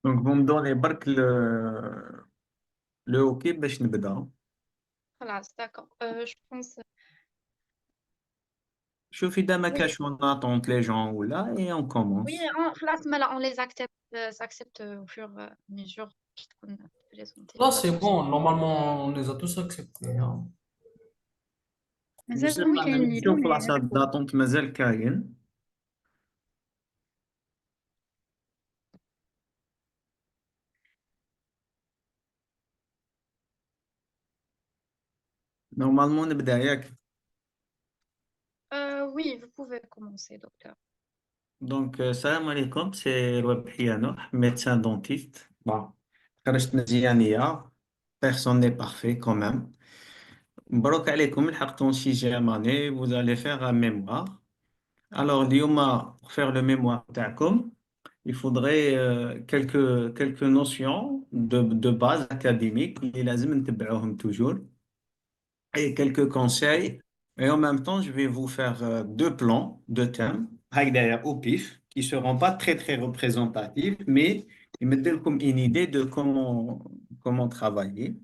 Donc, vous me donnez برك le hockey باش نبدا. Voilà, c'est d'accord. Je pense, شوفي إذا ما oui, كاش on attend les gens ou là et on oui, commence. là, mais là, on les accepte, s'accepte au fur et à mesure qu'on a présenté, Là, pas de c'est souci. bon. Normalement, on les a tous acceptés, hein. Je sais Oui, pas, كاين أنا اللي يدو نشوف مي la salle d'attente مازال كاين. Normalement نبدا ياك. Oui, vous pouvez commencer, docteur. Donc, salam alaikum, c'est Rabhi Nour, médecin dentiste. Bon, خرجت مزيانية. Personne n'est parfait quand même. مبروك عليكم لحقتوا sixième année, vous allez faire un mémoire. Alors, اليوم pour faire le mémoire تاعكم, il faudrait quelques notions de base académique اللي لازم نتبعوهم toujours et quelques conseils. Et en même temps, je vais vous faire deux plans, deux thèmes, هكذايا au pif, qui seront pas très très représentatifs, mais ils me donnent comme une idée de comment travailler.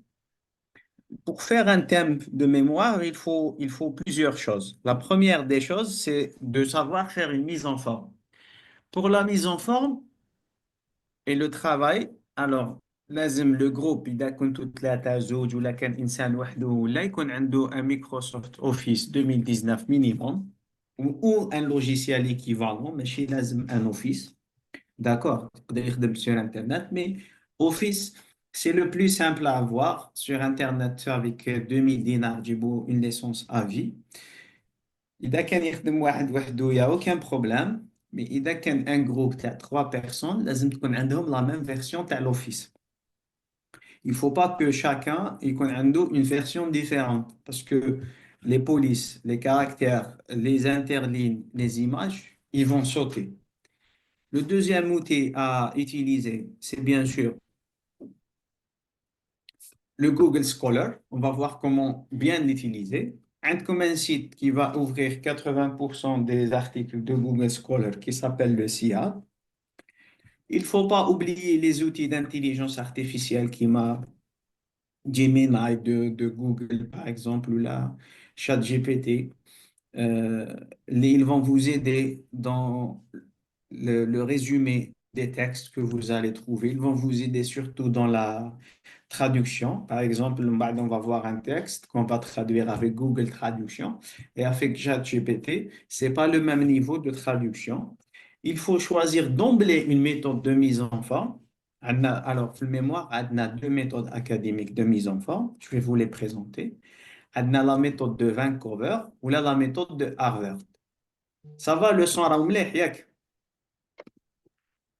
Pour faire un thème de mémoire, il faut plusieurs choses. La première des choses, c'est de savoir faire une mise en forme. Pour la mise en forme, et le travail, alors, لازم le groupe إذا كنتوا ثلاثة زوج ولا كان إنسان وحده ولا يكون عنده un Microsoft Office 2019 minimum ou un logiciel équivalent ماشي لازم un Office, d'accord تقدر يخدم sur Internet, mais Office c'est le plus simple à avoir sur Internet avec 2000 dinars تجيبوا une licence à vie. إذا كان يخدم واحد وحده يا aucun problème, mais إذا كان un groupe تاع 3 personnes لازم تكون عندهم la même version تاع l'Office. Il faut pas que chacun ait une version différente parce que les polices, les caractères, les interlignes, les images, ils vont sauter. Le deuxième outil à utiliser, c'est bien sûr le Google Scholar. On va voir comment bien l'utiliser. Comme un site qui va ouvrir 80% des articles de Google Scholar qui s'appelle le SIA. Il faut pas oublier les outils d'intelligence artificielle qui m'a Gemini de Google, par exemple, ou la ChatGPT. Euh, ils vont vous aider dans le résumé des textes que vous allez trouver. Ils vont vous aider surtout dans la traduction. Par exemple, on va voir un texte qu'on va traduire avec Google Traduction et avec ChatGPT, c'est pas le même niveau de traduction. Il faut choisir d'emblée une méthode de mise en forme. Alors, pour le mémoire, on a deux méthodes académiques de mise en forme. Je vais vous les présenter. On a la méthode de Vancouver ou la méthode de Harvard. Ça va, le son راه مليح ياك؟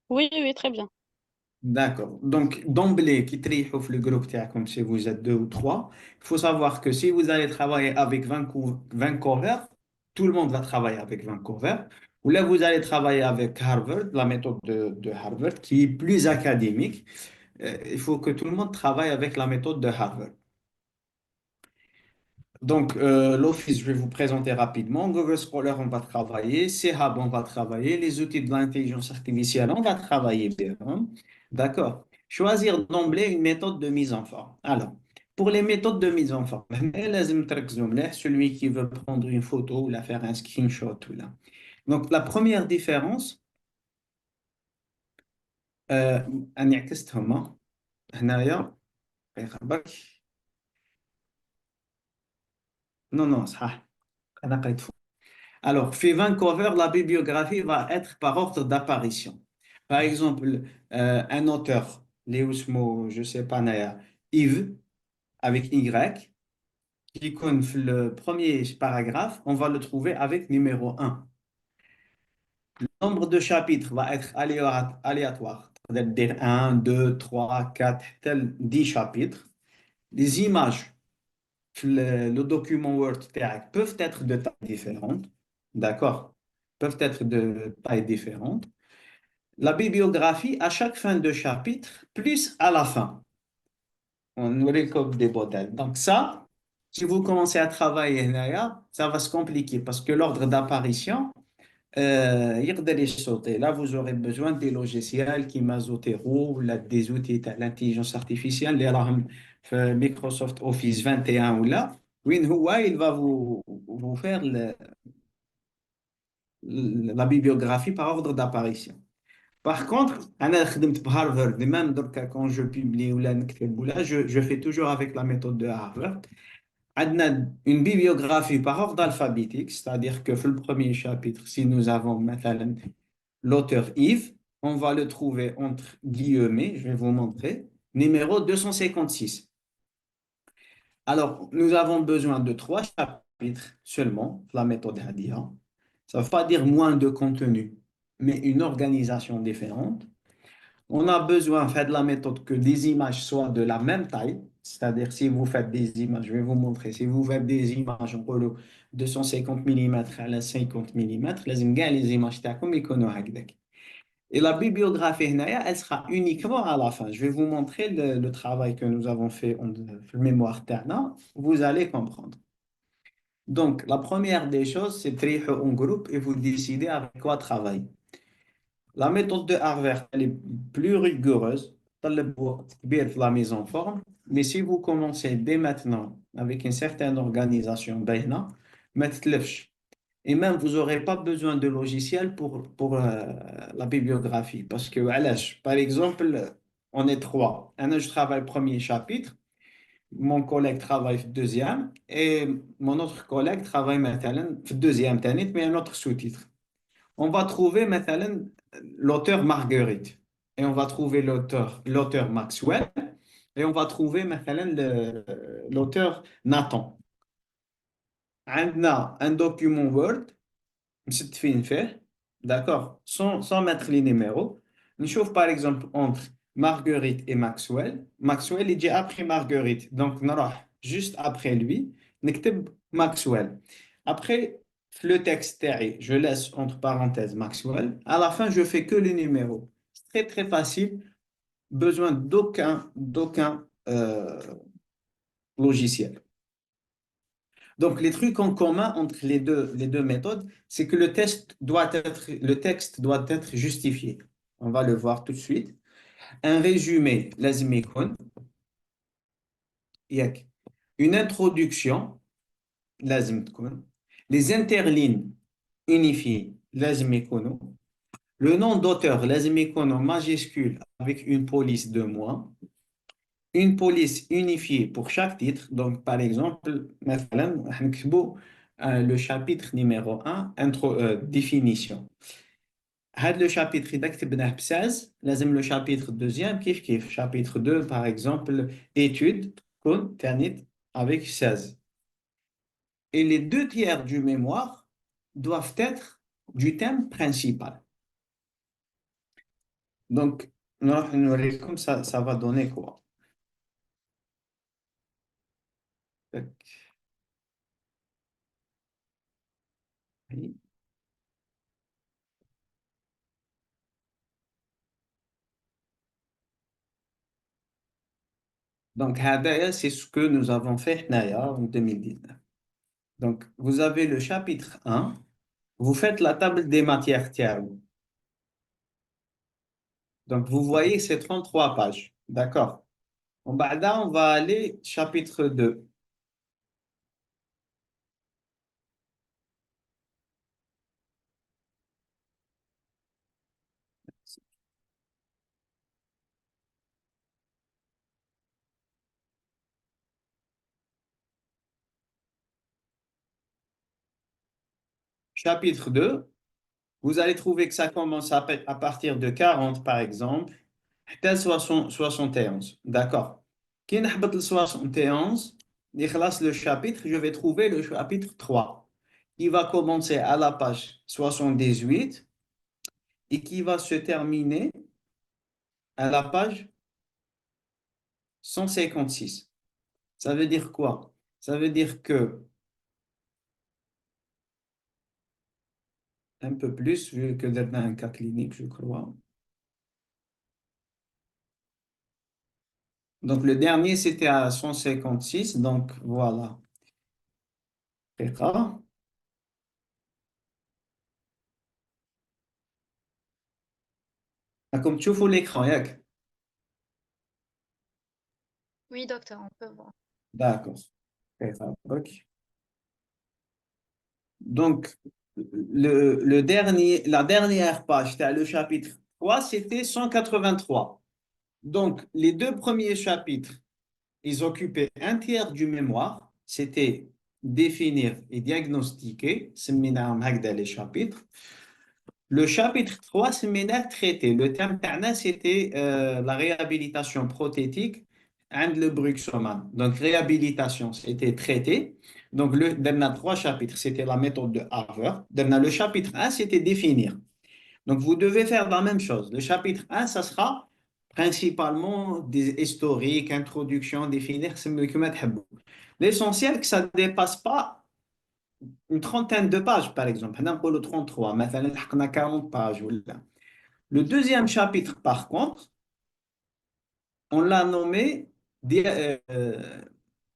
Oui, oui, très bien. D'accord. Donc, d'emblée, qui تريحوا في le groupe تاعكم si vous êtes deux ou trois, il faut savoir que si vous allez travailler avec Vancouver, tout le monde va travailler avec Vancouver. Ou là, vous allez travailler avec Harvard, la méthode de Harvard, qui est plus académique. Il faut que tout le monde travaille avec la méthode de Harvard. Donc, l'Office, je vais vous présenter rapidement. Google Scholar, on va travailler. C-Hub, on va travailler. Les outils de l'intelligence artificielle, on va travailler bien. D'accord. Choisir d'emblée une méthode de mise en forme. Alors, pour les méthodes de mise en forme, لازم تركزوا مليح, celui qui veut prendre une photo ou la faire un screenshot. Ou là. Donc, la première différence, أني عكستهم هنايا. Non, non, صح. أنا قريت فوق. Alors, chez Vancouver, la bibliographie va être par ordre d'apparition. Par exemple, un auteur, Lewis Mo, je sais pas, Naya, Yves, avec Y, qui compte le premier paragraphe, on va le trouver avec numéro un. Le nombre de chapitres va être aléatoire. C'est-à-dire 1, 2, 3, 4, tel 10 chapitres. Les images, le document Word تاعك peuvent être de tailles différentes, d'accord? Peuvent être de tailles différentes. La bibliographie à chaque fin de chapitre, plus à la fin. On aurait comme des modèles. Donc ça, si vous commencez à travailler, ça va se compliquer parce que l'ordre d'apparition, يقدر يصوتي. Là, vous aurez besoin des logiciels qui Zotero, là, des outils de l'intelligence artificielle, اللي راهم في Microsoft Office 21 ou là, وين هو il va vous faire la bibliographie par ordre d'apparition. Par contre, أنا خدمت بهارفارد même دركا quand je publie ولا نكتب ولا je fais toujours avec la méthode de Harvard. عندنا une bibliographie par ordre alphabétique, c'est-à-dire que في le premier chapitre, si nous avons مثلا l'auteur Yves, on va le trouver entre guillemets, je vais vous montrer, numéro 256. Alors, nous avons besoin de 3 chapitres seulement, la méthode Hadia. Ça ne veut pas dire moins de contenu, mais une organisation différente. On a besoin en fait, de la méthode que les images soient de la même taille, c'est-à-dire si vous faites des images, je vais vous montrer, si vous faites des images en gros 250 mm à 50 mm, les images تاعكم يكونوا هكذاك. Et la bibliographie, elle sera uniquement à la fin. Je vais vous montrer le travail que nous avons fait en le mémoire terna. Vous allez comprendre. Donc, la première des choses, c'est trier en groupe et vous décidez avec quoi travailler. La méthode de Harvard, elle est plus rigoureuse. La mise en forme. Mais si vous commencez dès maintenant avec une certaine organisation, et même, vous n'aurez pas besoin de logiciel pour la bibliographie. Parce que, voilà, par exemple, on est 3. Je travaille premier chapitre, mon collègue travaille deuxième, et mon autre collègue travaille maintenant deuxième tanit, mais un autre sous-titre. On va trouver maintenant l'auteur Marguerite, et on va trouver l'auteur Maxwell, et on va trouver maintenant l'auteur Nathan. On a un document Word مستفين فيه d'accord sans mettre les numéros نشوف par exemple entre Marguerite et Maxwell. Maxwell il dit après Marguerite donc نروح juste après lui نكتب Maxwell. Après le texte تاعي je laisse entre parenthèses Maxwell. À la fin je fais que les numéros. C'est très très facile, besoin d'aucun logiciel. Donc, les trucs en commun entre les deux méthodes, c'est que le texte doit être justifié. On va le voir tout de suite. Un résumé, لازم يكون. Une introduction, لازم تكون. Les interlignes unifiées, لازم يكونوا. Le nom d'auteur, لازم يكون en majuscule avec une police de moins. Une police unifiée pour chaque titre. Donc, par exemple, مثلاً, le chapitre numéro 1, définition. Le chapitre إذا كتبناه ب 16 لازم le chapitre deuxième كيف chapitre 2 par exemple étude تكون تانيت avec 16. Et les 2 tiers du mémoire doivent être du thème principal. Donc, نروح نوريكم ça va donner quoi. Tac. Oui. Donc, هذايا, c'est ce que nous avons fait حنايا en 2019. Donc, vous avez le chapitre 1, vous faites la table des matières تاعو. Donc, vous voyez, c'est 33 pages. D'accord. On va aller chapitre 2. Chapitre 2, vous allez trouver que ça commence à partir de 40, par exemple, حتى 71. D'accord. Qui نحبط le 71, يخلص le chapitre, je vais trouver le chapitre 3, qui va commencer à la page 78 et qui va se terminer à la page 156. Ça veut dire quoi? Ça veut dire que un peu plus, vu que vous êtes dans un cas clinique, je crois. Donc, le dernier, c'était à 156. Donc, voilà. Comme tu vois l'écran, yak. Oui, docteur, on peut voir. D'accord. Ok. Donc, la dernière page, c'était le chapitre 3, c'était 183. Donc, les deux premiers chapitres, ils occupaient un tiers du mémoire. C'était définir et diagnostiquer, c'est les chapitres. Le chapitre 3, c'est traité. Le thème تاعنا, c'était la réhabilitation prothétique and le bruxisme. Donc, réhabilitation, c'était traité. Donc, on a trois chapitres. C'était la méthode de Harvard. Le chapitre 1, c'était définir. Donc, vous devez faire la même chose. Le chapitre 1, ça sera principalement des historiques, introduction, définir, c'est mieux que ما تحبوا. L'essentiel, que ça ne dépasse pas une trentaine de pages, par exemple. On a 33, مثلا لحقنا 40 pages. Le deuxième chapitre, par contre, on l'a nommé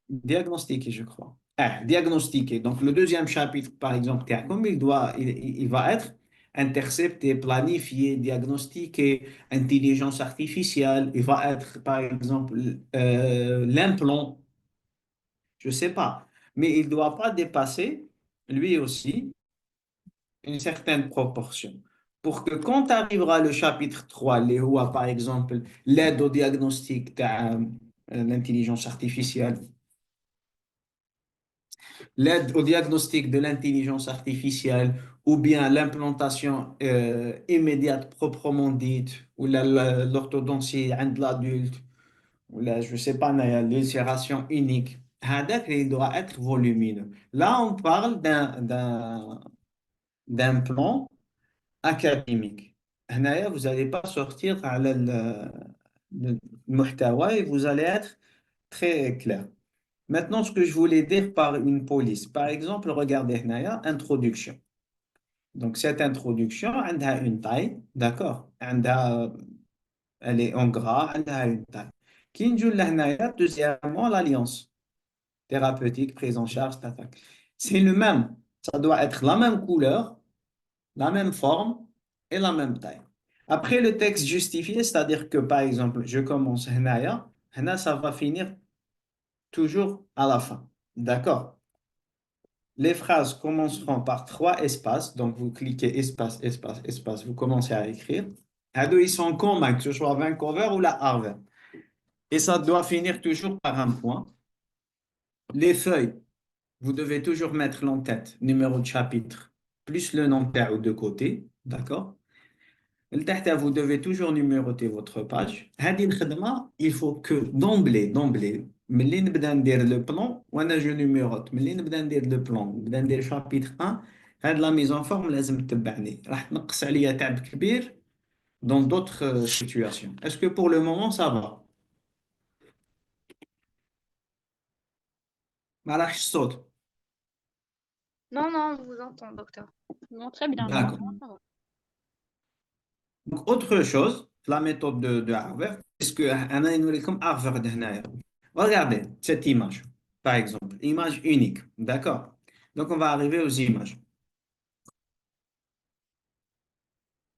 diagnostiqué, je crois. Ah, diagnostiqué. Donc, le deuxième chapitre, par exemple, comme il va être intercepté, planifié, diagnostiqué, intelligence artificielle. Il va être, par exemple, l'implant, je ne sais pas. Mais il ne doit pas dépasser, lui aussi, une certaine proportion. Pour que quand arrivera le chapitre 3, par exemple, l'aide au diagnostic de l'intelligence artificielle, l'aide au diagnostic de l'intelligence artificielle ou bien l'implantation immédiate proprement dite ou l'orthodontie de l'adulte ou je ne sais pas, l'ulcération unique. Il doit être volumineux. Là, on parle d'un plan académique. هنايا, vous n'allez pas sortir على le المحتوى et vous allez être très clair. Maintenant, ce que je voulais dire par une police, par exemple, regardez هنايا, introduction. Donc, cette introduction, elle a une taille, d'accord? Elle est en gras, elle a une taille. Qui nous dit là, deuxièmement, l'alliance thérapeutique, prise en charge, tac. C'est le même. Ça doit être la même couleur, la même forme et la même taille. Après le texte justifié, c'est-à-dire que par exemple, je commence Henaya, Hena, ça va finir toujours à la fin. D'accord? Les phrases commenceront par trois espaces, donc vous cliquez espace, espace, espace, vous commencez à écrire. Hado, ils sont communs, que ce soit Vancouver ou la Harvard. Et ça doit finir toujours par un point. Les feuilles, vous devez toujours mettre l'entête, numéro de chapitre, plus le nom de de côté. D'accord? Vous devez toujours numéroter votre page. هذه الخدمة, il faut que d'emblée, ملي نبدا ندير le plan, وانا je numérote. ملي نبدا ندير le plan, نبدا ندير chapitre 1, هاد la mise en forme لازم تتبعني. راح تنقص عليا تعب كبير dans d'autres situations. Est-ce que pour le moment ça va? ما راحش الصوت. Non, non, on vous entend, docteur. Non, très bien, là. D'accord. Donc, autre chose, la méthode de Harvard, est-ce que أنا نوريكم Harvard هنايا. Regardez cette image, par exemple, image unique, d'accord? Donc, on va arriver aux images.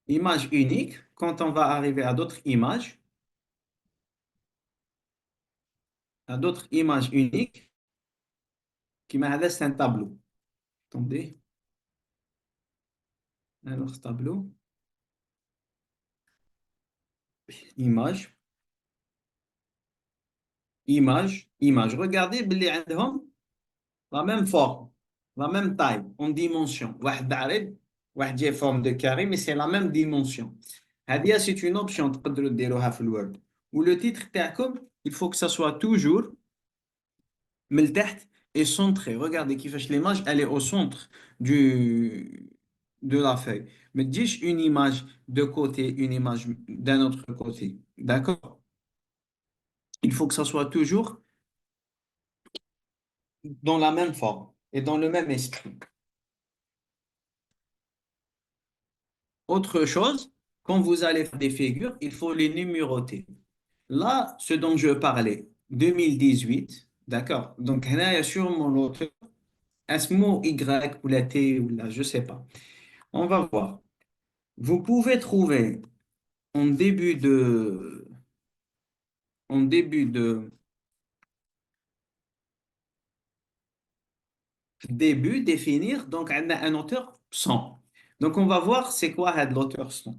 Image unique, quand on va arriver à d'autres images uniques, qui m'a c'est un tableau. Attendez, alors tableau, image, image. Regardez, بلي عندهم la même forme, la même taille, en dimension. واحد عريض, واحد جاي forme de carré, mais c'est la même dimension. هذه, c'est une option تقدروا ديروها في الوورد. Ou le titre تاعكم, il faut que ça soit toujours من التحت et centré. Regardez كيفاش l'image, elle est au centre de la feuille. Mais dis une image de côté, une image d'un autre côté. D'accord? Il faut que ça soit toujours dans la même forme et dans le même esprit. Autre chose, quand vous allez faire des figures, il faut les numéroter. Là, ce dont je parlais, 2018, d'accord? Donc, il y a sûrement l'autre, un mot Y ou la T ou la, je ne sais pas. On va voir. Vous pouvez trouver en début de, en début définir, donc on a un auteur 100. Donc on va voir c'est quoi l'auteur 100.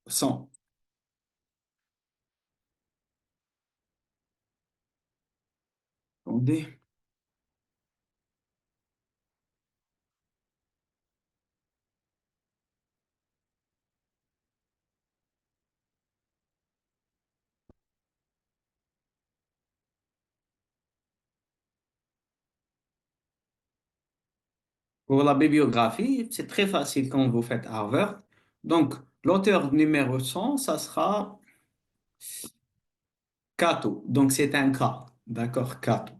100. Attendez. Pour la bibliographie, c'est très facile quand vous faites Harvard. Donc l'auteur numéro 100, ça sera Cato. Donc c'est un cas. D'accord, Cato.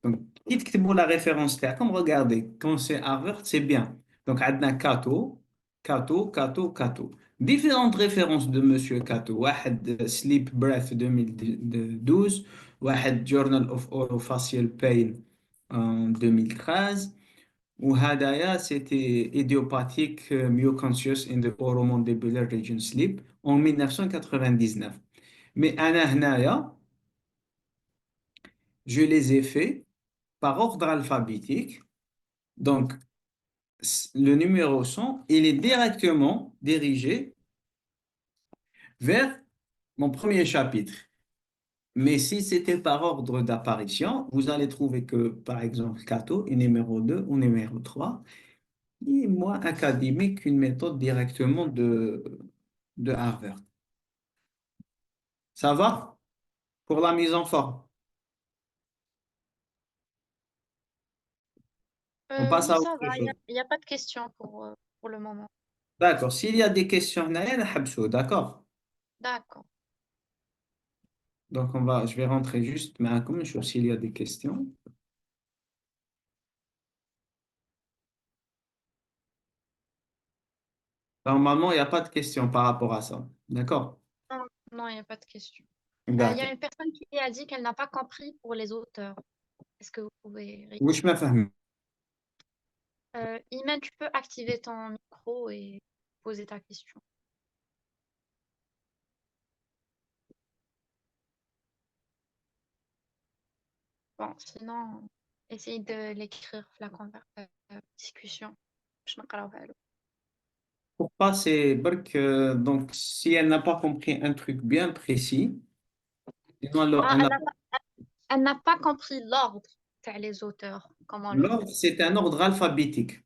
Donc, dites-moi la référence là. Comme regardez, quand c'est Harvard, c'est bien. Donc, on a Cato, Cato, Cato, Cato. Différentes références de Monsieur Cato. واحد Sleep Breath 2012, واحد Journal of Orofacial Pain en 2013. وهدايا c'était Idiopathic Myoconscious in the Oromandibular Region Sleep en 1999. Mais أنا هنايا je les ai faits par ordre alphabétique. Donc, le numéro 100, il est directement dirigé vers mon premier chapitre. Mais si c'était par ordre d'apparition, vous allez trouver que, par exemple, Cato est numéro 2 ou numéro 3, et moins académique qu'une méthode directement de Harvard. Ça va pour la mise en forme? On passe Oui, à ça autre va, il chose. n'y a pas de questions pour le moment. D'accord. S'il y a des questions, d'accord. D'accord. Donc, je vais rentrer juste, mais comme je s'il y a des questions. Normalement, il n'y a pas de questions par rapport à ça. D'accord? Non, non, il n'y a pas de questions. Il y a D'accord. une personne qui a dit qu'elle n'a pas compris pour les auteurs. Est-ce que vous pouvez Oui, je me fais. Iman, tu peux activer ton micro et poser ta question. Bon, sinon, essaye de l'écrire la discussion. Je نقراوها له. Pourquoi c'est برك, donc si elle n'a pas compris un truc bien précis, sinon alors Ah, elle n'a pas. elle n'a pas compris l'ordre تاع les auteurs. Comment le L'ordre, c'est un ordre alphabétique.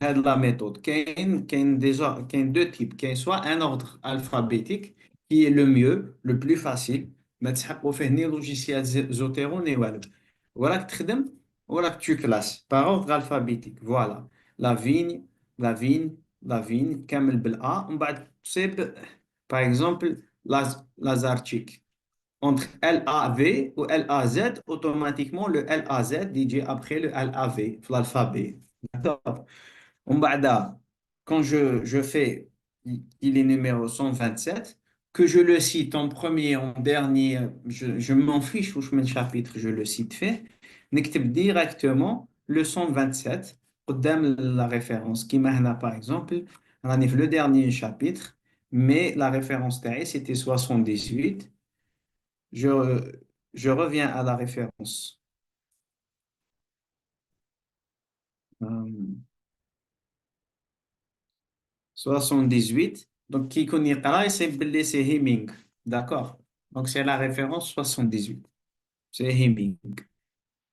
هاد la méthode. كاين deux types. كاين soit un ordre alphabétique qui est le mieux, le plus facile. ما تسحقوا فيه ni logiciel Zotero ni والو. وراك تخدم وراك tu classes par ordre alphabétique. Voilà. La vigne, la vigne, la vigne, كامل بالA. ومن بعد تصيب par exemple Lazarchik. Entre LAV ou LAZ, automatiquement le LAZ dit après le LAV, l'alphabet. D'accord. Umbada, quand je fais, il est numéro 127, que je le cite en premier, en dernier, je m'en fiche où je mets le chapitre, je le cite fait, n'écrit directement le 127, قدام la référence, qui m'a par exemple, on a le dernier chapitre, mais la référence derrière, c'était 78. Je, je reviens à la référence. Euh, 78. Donc, qui connaît pas, c'est belé, c'est Heming. D'accord? Donc, c'est la référence 78. C'est Heming.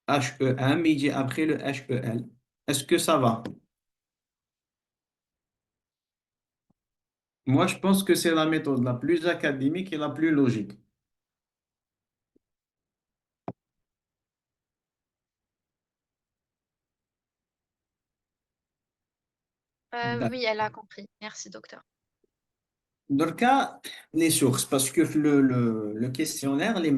H-E-M, il dit après le H-E-L. Est-ce que ça va? Moi, je pense que c'est la méthode la plus académique et la plus logique. Oui, elle a compris. Merci, docteur. Dans le cas, les sources, parce que le questionnaire, il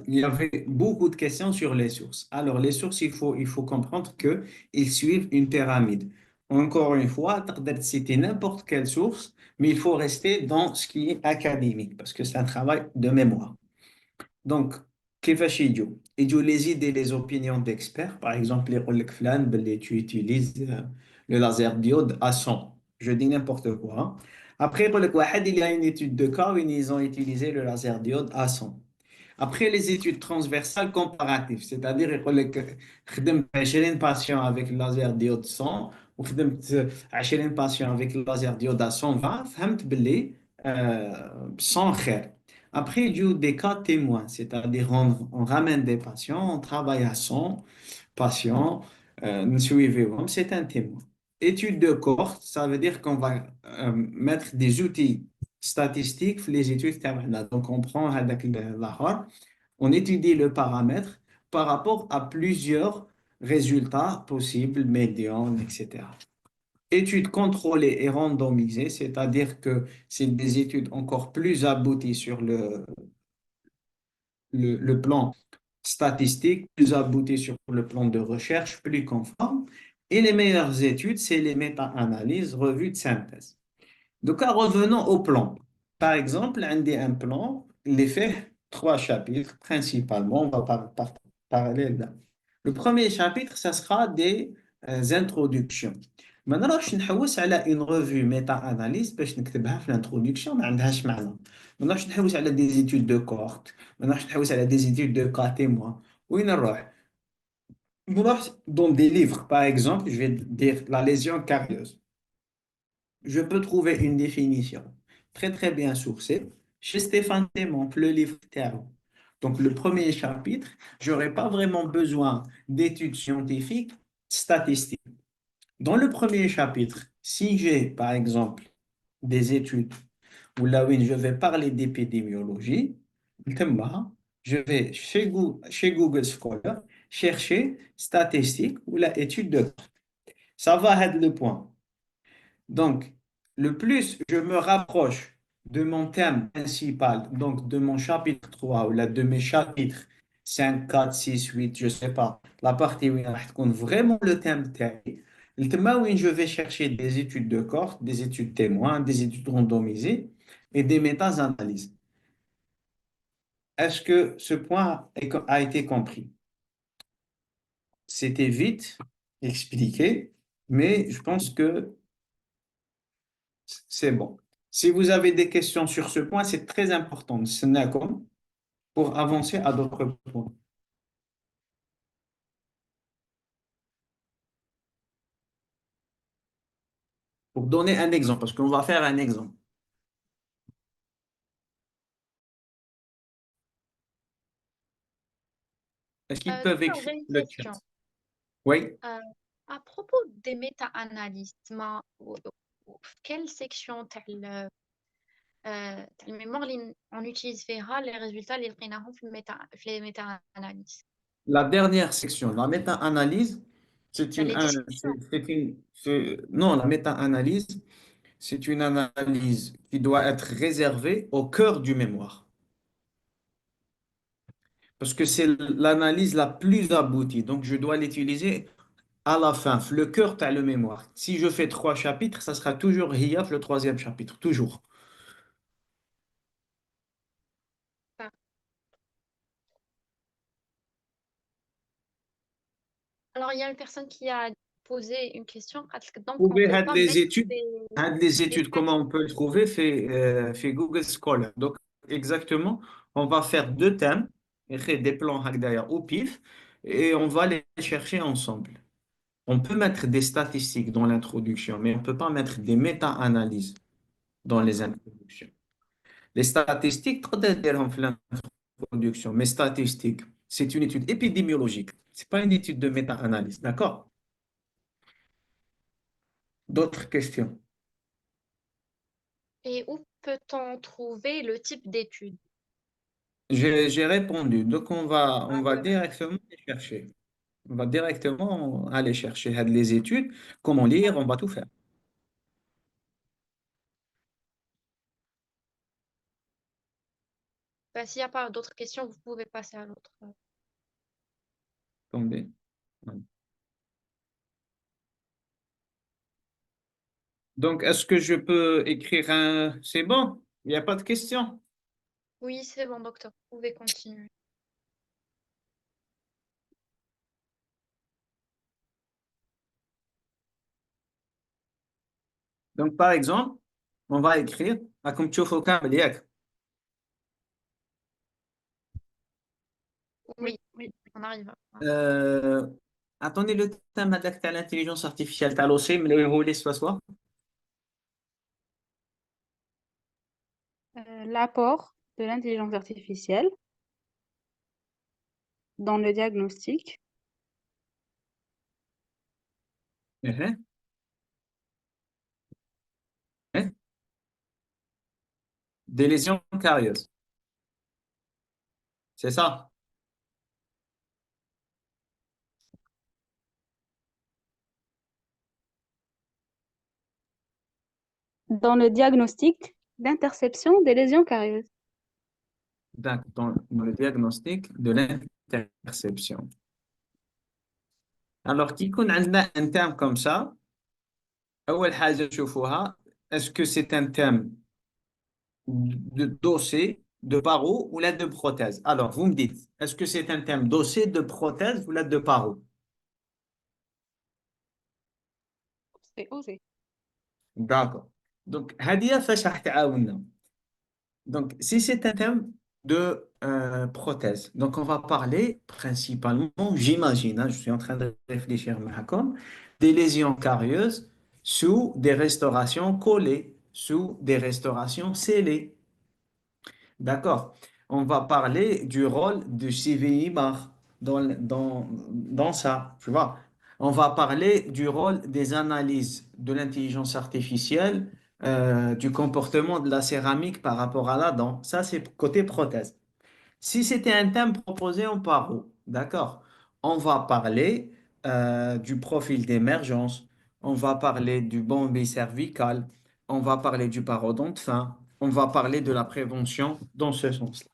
y avait beaucoup de questions sur les sources. Alors, les sources, il faut comprendre qu'ils suivent une pyramide. Encore une fois, tu peux citer n'importe quelle source, mais il faut rester dans ce qui est académique, parce que c'est un travail de mémoire. Donc, كيفاش يجوا les idées les opinions d'experts. Par exemple, يقول لك فلان باللي tu utilises le laser diode à 100. Je dis n'importe quoi. Après, pour le واحد, il y a une étude de cas où ils ont utilisé le laser diode à 100. Après, les études transversales comparatives, c'est-à-dire يقول لك خدمت 20 patients avec le laser diode 100 وخدمت 20 patients avec le laser diode à 120 فهمت باللي 100 خير. Après, il y a des cas témoins, c'est-à-dire on ramène des patients, on travaille à 100 patients, نسويفيهم, c'est un témoin. Étude de cohorte, ça veut dire qu'on va mettre des outils statistiques les études تاعنا. Donc on prend هذاك الآخر, on étudie le paramètre par rapport à plusieurs résultats possibles, médians, etc. Études contrôlées et randomisées, c'est-à-dire que c'est des études encore plus abouties sur le plan statistique, plus abouties sur le plan de recherche, plus conforme. Et les meilleures études, c'est les méta-analyses, revues de synthèse. Donc, revenons au plan. Par exemple, un plan, il est fait trois chapitres principalement. On va parler là. Le premier chapitre, ça sera des introductions. Maintenant, je نحوس على une revue méta-analyse باش نكتبها في l'introduction ما عندهاش معنى. Maintenant, je نحوس على des études de cohorte. Maintenant, je نحوس على des études de cas témoins. وين نروح؟ نروح dans des livres. Par exemple, je vais dire la lésion carieuse. Je peux trouver une définition très très bien sourcée chez Stéphane Témont, le livre Terreau. Donc le premier chapitre, je n'aurai pas vraiment besoin d'études scientifiques, statistiques. Dans le premier chapitre, si j'ai par exemple des études où là où je vais parler d'épidémiologie, je vais chez Google Scholar chercher statistiques ou la étude de... Ça va être le point. Donc, le plus je me rapproche de mon thème principal, donc de mon chapitre 3 ou là, de mes chapitres 5, 4, 6, 8, je ne sais pas, la partie où il compte vraiment le thème تاعي, le thème où je vais chercher des études de cohorte, des études témoins, des études randomisées et des méta-analyses. Est-ce que ce point a été compris? C'était vite expliqué, mais je pense que c'est bon. Si vous avez des questions sur ce point, c'est très important. Ce n'est comme pour avancer à d'autres points. Pour donner un exemple, parce qu'on va faire un exemple. Est-ce qu'ils peuvent Docteur, écrire j'ai une le chat? question. Oui. Euh, à propos des méta-analyses, quelle section تاع الميموار اللي on utilise فيها les résultats اللي لقيناهم في les méta-analyses La dernière section, la méta-analyse, تاع les descriptions. non, la méta-analyse, c'est une analyse qui doit être réservée au cœur du mémoire. Parce que c'est l'analyse la plus aboutie. Donc, je dois l'utiliser à la fin, le cœur, tu as le mémoire. Si je fais trois chapitres, ça sera toujours Hiyaf, le troisième chapitre, toujours. Ah. Alors, il y a une personne qui a posé une question. Donc, Vous on ne pouvez peut had pas les mettre études, des comment textes. on peut le trouver, fait Google Scholar. Donc, exactement, on va faire deux thèmes, écrire des plans d'ailleurs au pif, et on va les chercher ensemble. On peut mettre des statistiques dans l'introduction, mais on ne peut pas mettre des méta-analyses dans les introductions. Les statistiques, تقدر تديرهم في l'introduction, mais statistiques, c'est une étude épidémiologique. C'est pas une étude de méta-analyse, d'accord? D'autres questions? Et où peut-on trouver le type d'étude? J'ai répondu. Donc, on Ah, va ouais. directement les chercher. On va directement aller chercher les études, comment lire, on va tout faire. Bah, s'il n'y a pas d'autres questions, vous pouvez passer à l'autre. Attendez. Donc, est-ce que je peux écrire un... C'est bon? Il n'y a pas de question? Oui, c'est bon, docteur. Vous pouvez continuer. Donc, par exemple, on va écrire, comme tu au câble, Oui, oui, on arrive. euh, attendez le thème de l'intelligence artificielle, t'as l'OC, mais le relais soit soit. L'apport de l'intelligence artificielle dans le diagnostic Mhm. Hein, des lésions carieuses. C'est ça. dans le diagnostic d'interception des lésions carieuses. Dans le diagnostic de l'interception. Alors, qui connaît un terme comme ça, أول حاجة تشوفوها, est-ce que c'est un terme de dossier, de paro ou là de prothèse? Alors, vous me dites, est-ce que c'est un terme dossier, de prothèse ou là de paro? C'est osé. D'accord. Donc, هذه فاش راح تعاوننا. Donc, si c'est un thème de prothèse, donc on va parler principalement, j'imagine, hein, je suis en train de réfléchir, Mahakam, des lésions carieuses sous des restaurations collées, sous des restaurations scellées. D'accord. On va parler du rôle du CVI bar dans ça, tu vois. On va parler du rôle des analyses de l'intelligence artificielle, du comportement de la céramique par rapport à la dent. Ça, c'est côté prothèse. Si c'était un thème proposé en paro, d'accord, on va parler du profil d'émergence, on va parler du bombé cervical, on va parler du parodonte fin, on va parler de la prévention dans ce sens-là.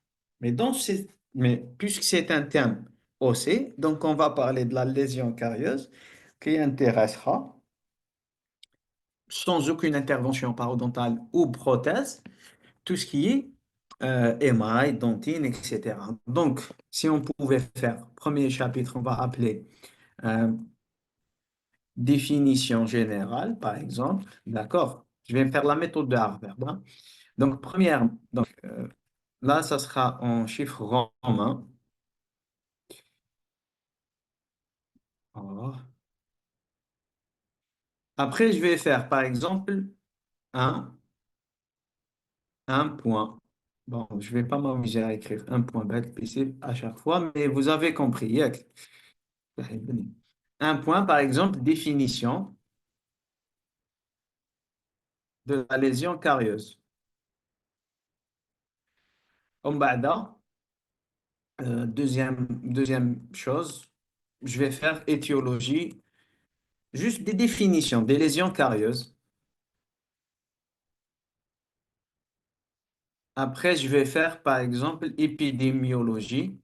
Mais puisque c'est un thème osseux, donc on va parler de la lésion carieuse qui intéressera sans aucune intervention parodontale ou prothèse tout ce qui est émail, dentine, etc. Donc, si on pouvait faire, premier chapitre, on va appeler euh, définition générale, par exemple. D'accord? Je vais faire la méthode de Harvard, hein. Donc, première, là, ça sera en chiffre romain. Oh. Après, je vais faire, par exemple, un, un point. Bon, je ne vais pas m'amuser à écrire un point BPC à chaque fois, mais vous avez compris. Yak. Un point, par exemple, définition de la lésion carieuse. بعد, deuxième chose, je vais faire étiologie, juste des définitions des lésions carieuses. Après, je vais faire, par exemple, épidémiologie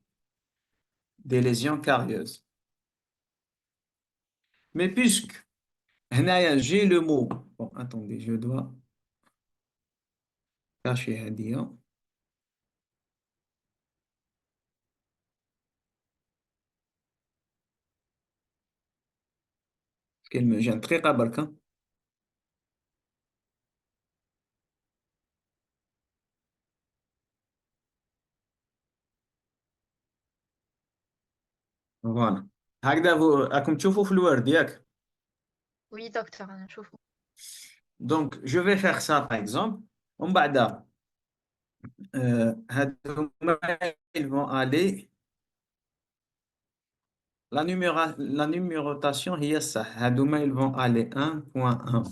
des lésions carieuses. Mais puisque هنايا, j'ai le mot. Bon, attendez, je dois cacher هذه. Parce qu'elle me gêne très rabarque, hein. Voilà. هكذا راكم تشوفوا في الوورد ياك. Oui, docteur, أنا نشوفه. Donc, je vais faire ça, par exemple. ومن بعد هادوما ils vont aller. La numérotation, هي الصح. هادوما ils vont aller 1.1.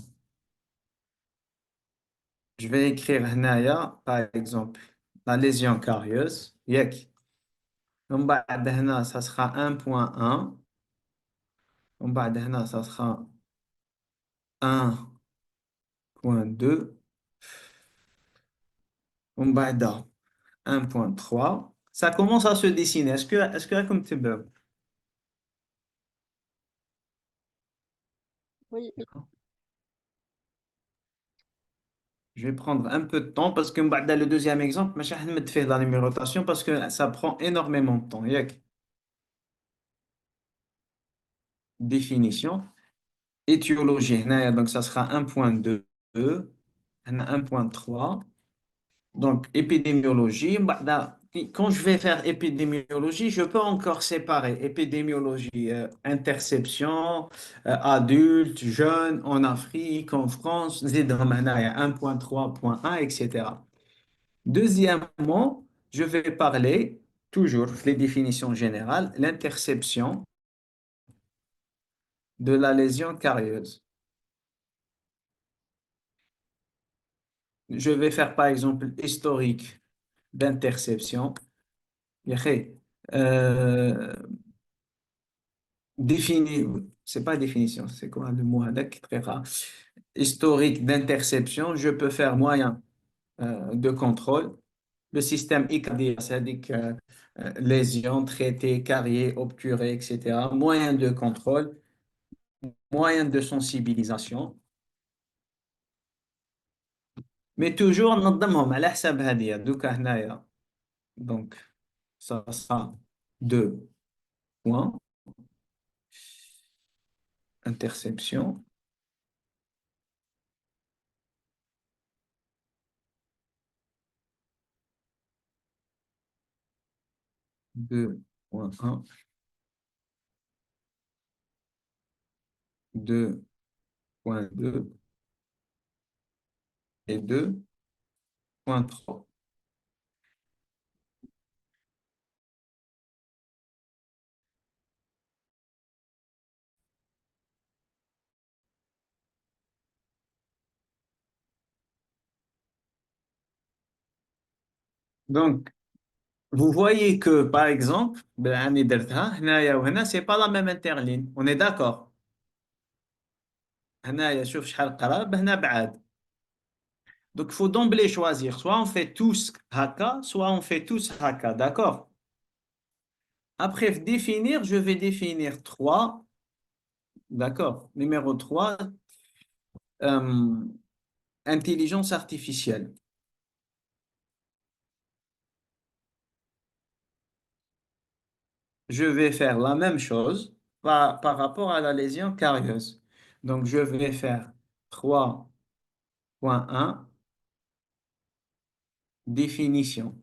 Je vais écrire هنايا, par exemple, la lésion carieuse. ياك. ومن بعد هنا, ça sera 1.1. ومن بعد هنا, ça sera 1.2. ومن بعد 1.3. Ça commence à se dessiner. Est-ce que راكم تبعوا؟ Oui, oui. Je vais prendre un peu de temps parce que le deuxième exemple, je vais mettre faire la numérotation parce que ça prend énormément de temps. ياك. Définition. Étiologie, هنايا, donc ça sera 1.2. on a 1.3. Donc, épidémiologie. Bah, quand je vais faire épidémiologie, je peux encore séparer épidémiologie, interception, adultes, jeunes, en Afrique, en France, Zidromana, il y a 1.3.1, etc. Deuxièmement, je vais parler, toujours les définitions générales, l'interception de la lésion carieuse. Je vais faire par exemple historique d'interception. Euh, c'est pas définition, c'est quoi le mot avec très rare. Historique d'interception, je peux faire moyen de contrôle. Le système ICADI, c'est-à-dire que, lésions, traitées, carrières, obturées, etc. Moyen de contrôle, moyen de sensibilisation. Mais toujours, ننظمهم على حساب هذه دوكا هنايا. Donc, ça sera 2 points. Interception. 2.1, 2.2 et 2.3. Donc, vous voyez que, par exemple, ben, c'est pas la même interligne. On est d'accord. هنايا شوف شحال قراب هنا بعاد. Donc, il faut d'emblée choisir. Soit on fait tous haka, soit on fait tous haka. D'accord? Après définir, je vais définir 3. D'accord? Numéro 3, euh, intelligence artificielle. Je vais faire la même chose par rapport à la lésion carieuse. Donc, je vais faire 3.1, définition.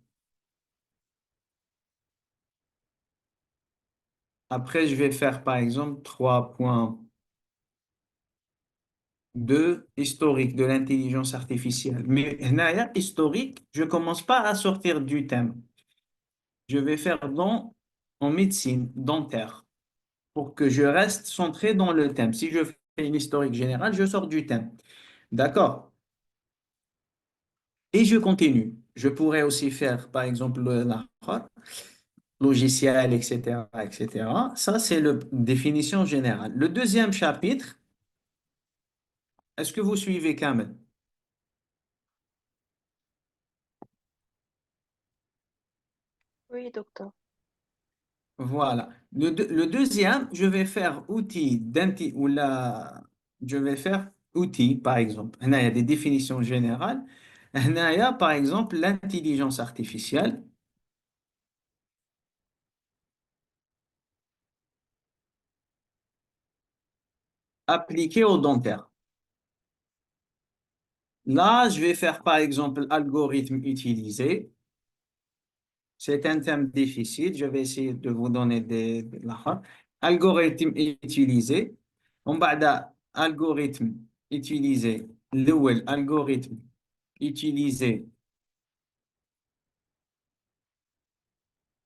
Après, je vais faire par exemple 3.2, historique de l'intelligence artificielle. Mais là, historique, je ne commence pas à sortir du thème. Je vais faire en médecine dentaire pour que je reste centré dans le thème. Si je fais une historique générale, je sors du thème. D'accord? Et je continue. Je pourrais aussi faire, par exemple, la logiciel, etc., etc. Ça, c'est la définition générale. Le deuxième chapitre, est-ce que vous suivez Kamel? Oui, docteur. Voilà. Le deuxième, je vais faire outil ou je vais faire outil, par exemple. Là, il y a des définitions générales. Là, il y a, par exemple, l'intelligence artificielle appliquée au dentaire. Là, je vais faire, par exemple, algorithme utilisé. C'est un thème difficile. Je vais essayer de vous donner algorithme utilisé. On va algorithme utilisé. Algorithme utilisé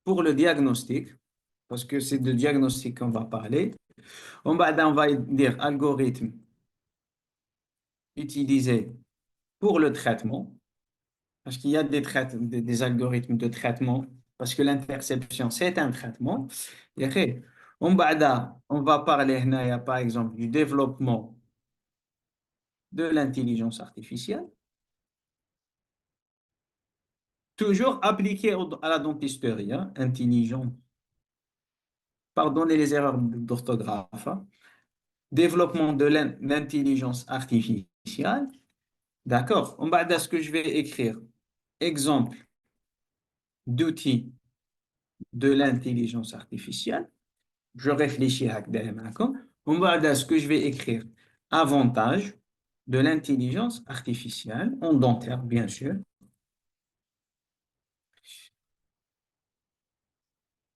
pour le diagnostic, parce que c'est de diagnostic qu'on va parler. On va dire algorithme utilisé pour le traitement, parce qu'il y a des algorithmes de traitement, parce que l'interception, c'est un traitement. Et après, on va parler, par exemple, du développement de l'intelligence artificielle, toujours appliqué à la dentisterie, hein, intelligent. Pardonnez les erreurs d'orthographe, hein. Développement de l'intelligence artificielle. D'accord? On va ce que je vais écrire. Exemple d'outils de l'intelligence artificielle. Je réfléchis à d'accord? On va ce que je vais écrire. Avantage. de l'intelligence artificielle, en dentaire, bien sûr.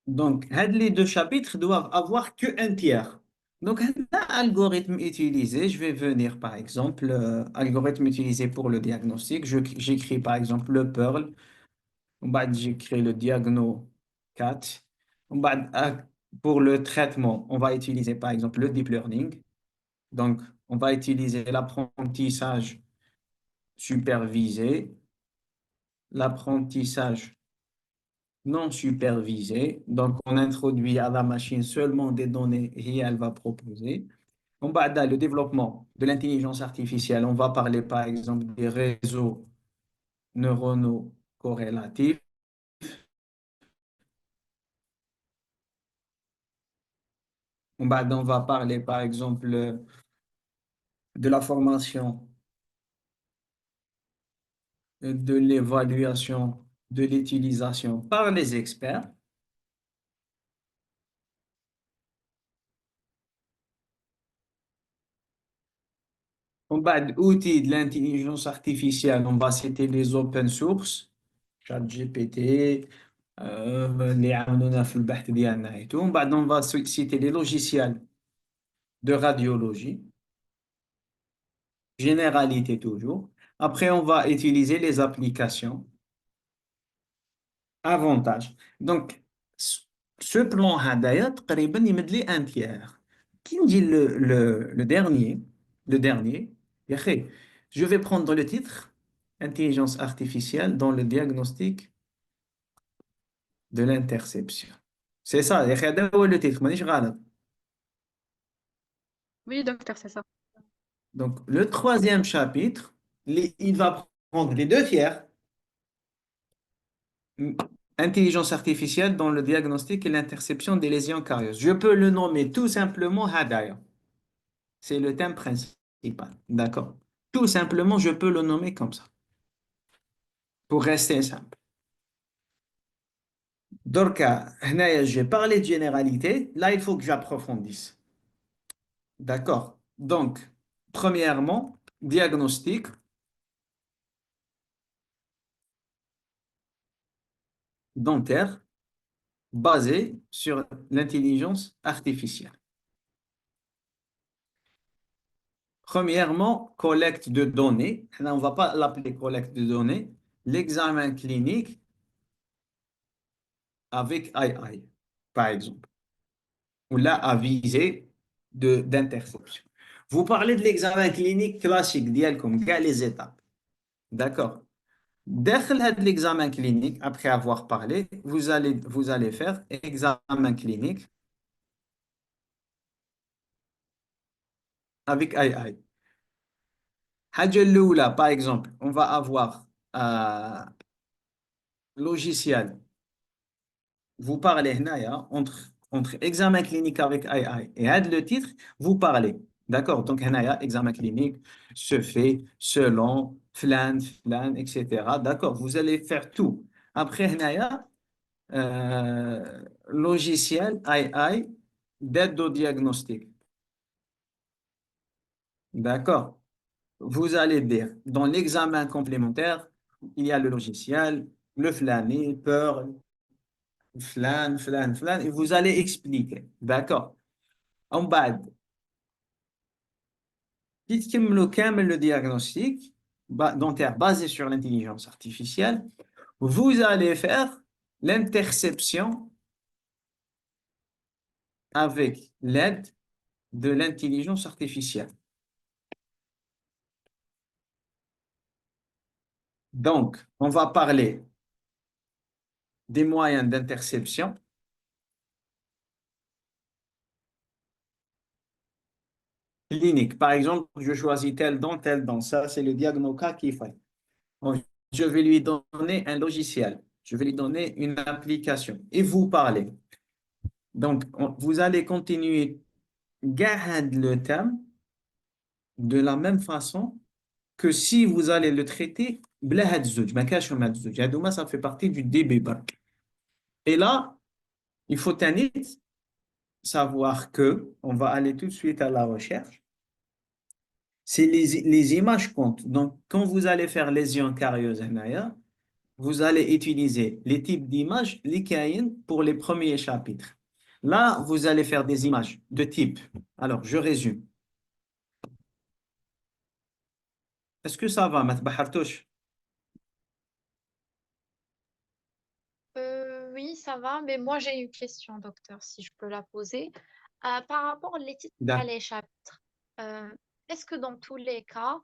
Donc, les deux chapitres doivent avoir qu'un tiers. Donc, l'algorithme utilisé, je vais venir par exemple, algorithme utilisé pour le diagnostic, j'écris par exemple le Perl, j'écris le Diagno 4. Pour le traitement, on va utiliser par exemple le deep learning. Donc, on va utiliser l'apprentissage supervisé, l'apprentissage non supervisé. Donc, on introduit à la machine seulement des données et elle va proposer. Le développement de l'intelligence artificielle, on va parler par exemple des réseaux neuronaux corrélatifs. On va parler par exemple de la formation, de l'évaluation, de l'utilisation par les experts. Outils de l'intelligence artificielle, on va citer les open source, ChatGPT, اللي عاونونا في البحث ديالنا et tout. On va citer les logiciels de radiologie, généralité toujours. Après, on va utiliser les applications, avantages. Donc, ce plan هدايا تقريبا يمد لي un tiers. Qui me dit le dernier, يا أخي, je vais prendre le titre, intelligence artificielle dans le diagnostic de l'interception. C'est ça, يا أخي, هذا هو le titre, مانيش غلط. Oui, docteur, c'est ça. Donc, le troisième chapitre, il va prendre les deux tiers, intelligence artificielle dans le diagnostic et l'interception des lésions carieuses. Je peux le nommer tout simplement Hadaya. C'est le thème principal. D'accord? Tout simplement, je peux le nommer comme ça. Pour rester simple. Donc, j'ai parlé de généralité. Là, il faut que j'approfondisse. D'accord? Donc, premièrement, diagnostic dentaire basé sur l'intelligence artificielle. Premièrement, collecte de données. Là, on ne va pas l'appeler collecte de données. L'examen clinique avec AI, par exemple. Ou là, à visée d'interception. Vous parlez de l'examen clinique classique, comme les étapes. D'accord. Derrière l'examen clinique, après avoir parlé, vous allez faire examen clinique avec AI. Là, par exemple, on va avoir un logiciel. Vous parlez entre examen clinique avec AI et le titre, vous parlez. D'accord? Donc, examen clinique se fait selon flan, flan, etc. D'accord? Vous allez faire tout. Après, logiciel AI d'aide au diagnostic. D'accord? Vous allez dire, dans l'examen complémentaire, il y a le logiciel, le flâner, Perl, flan, flan, flan, et vous allez expliquer. D'accord? En bas, le diagnostic dentaire basé sur l'intelligence artificielle, vous allez faire l'interception avec l'aide de l'intelligence artificielle. Donc, on va parler des moyens d'interception. Clinique. Par exemple, je choisis tel don. Ça, c'est le diagnostic qu'il fait. Donc, je vais lui donner un logiciel. Je vais lui donner une application. Et vous parlez. Donc, vous allez continuer garder le thème de la même façon que si vous allez le traiter بلا هاد الزوج ما كاش هاد الزوج هادوما ça fait partie du début برك. Et là, il faut savoir que on va aller tout de suite à la recherche. C'est les images comptent. Donc, quand vous allez faire lésion carieuse, هنايا, vous allez utiliser les types d'images les كاين pour les premiers chapitres. Là, vous allez faire des images de type. Alors, je résume. Est-ce que ça va, ما تبحرتوش؟ Oui, ça va, mais moi j'ai une question, docteur, si je peux la poser. Par rapport aux titres à D'accord. les chapitres, euh, est-ce que dans tous les cas,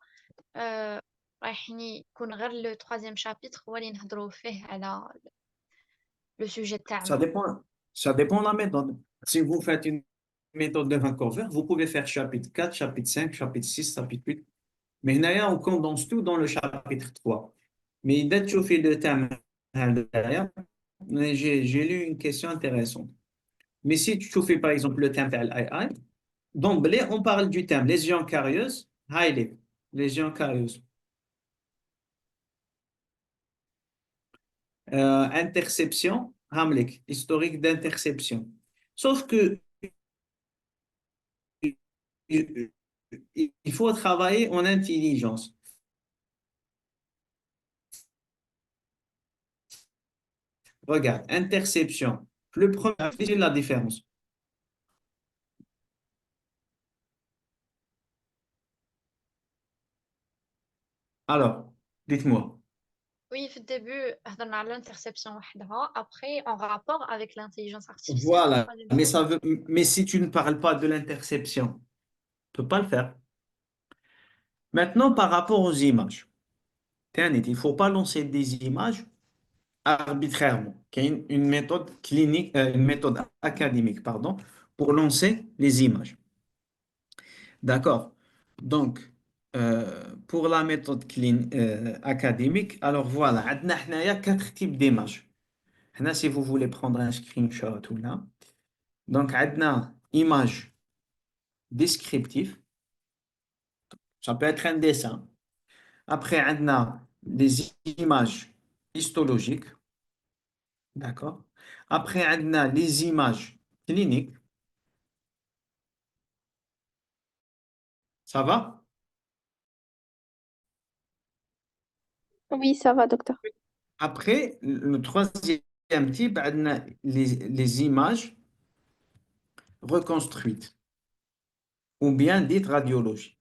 رايحين يكون غير le troisième chapitre هو اللي نهضروا فيه على le sujet Ça تاعنا؟ dépend, ça dépend de la méthode. Si vous faites une méthode de Vancouver, vous pouvez faire chapitre 4, chapitre 5, chapitre 6, chapitre 8. Mais هنايا, on condense tout dans le chapitre 3. Mais dès que tu fais le thème, j'ai lu une question intéressante. Mais si tu fais par exemple le thème de l'AI, d'emblée, on parle du thème lésion carieuse, highlight, lésion carieuse. Interception, Hamlik, historique d'interception. Sauf que il faut travailler en intelligence. Regarde, interception. Le premier, c'est la différence. Alors, dites-moi. Oui, au début, هضرنا على l'interception وحدها, après en rapport avec l'intelligence artificielle, la Voilà. troisième Mais, chose. ça veut, mais si tu ne parles pas de l'interception, tu ne peux pas le faire. Maintenant, par rapport aux images, il ne faut pas lancer des images arbitrairement. Il y a une méthode clinique, une méthode académique, pardon, pour lancer les images. D'accord. Donc, pour la méthode académique, alors voilà, il y a quatre types d'images. Là, si vous voulez prendre un screenshot ou là, donc, il y a image descriptive, ça peut être un dessin. Après, on a des images histologiques, d'accord? Après, on a les images cliniques, ça va? Oui, ça va, docteur. Après, le troisième type, on a les images reconstruites ou bien dites radiologiques.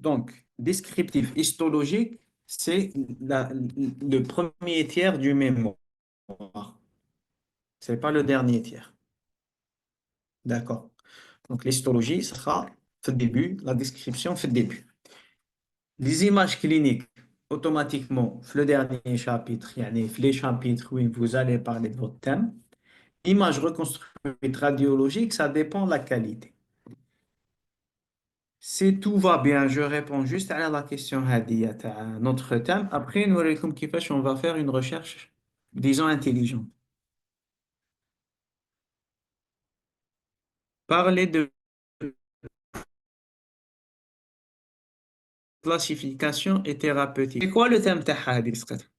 Donc, descriptif histologique, c'est le premier tiers du mémoire. Ce n'est pas le dernier tiers. D'accord. Donc, l'histologie sera au début, la description fait le début. Les images cliniques, automatiquement, le dernier chapitre, les chapitres où vous allez parler de votre thème. Image reconstruite radiologique, ça dépend de la qualité. Si tout va bien, je réponds juste à la question هذه تاع notre thème. Après, nous verrons كيفاش on va faire une recherche, disons, intelligente. Parler de classification et thérapeutique. C'est quoi le thème تاعها هذه السقط؟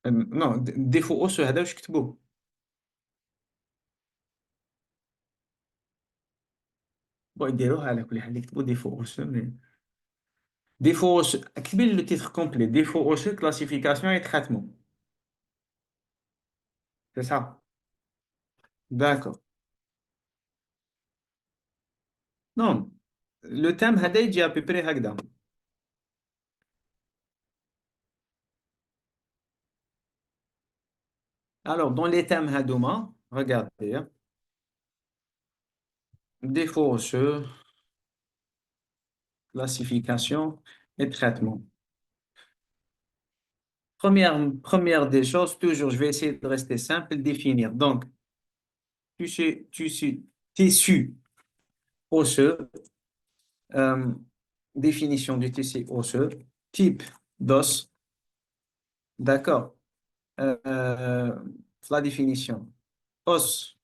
Non, défaut osseux هذا واش كتبوه؟ bon يديروها على كل حال يكتبوا défaut osseux. Défaut osseux, اكتبي le titre complet, défaut osseux, classification et traitement. C'est ça. D'accord. Non, le thème هذا يجي à peu près هكذا. Alors, dans les thèmes هذوما, regardez, hein, défaut osseux, classification et traitement. Première des choses, toujours, je vais essayer de rester simple, définir. Donc, tissu osseux, euh, définition du tissu osseux, type d'os, d'accord. La définition, os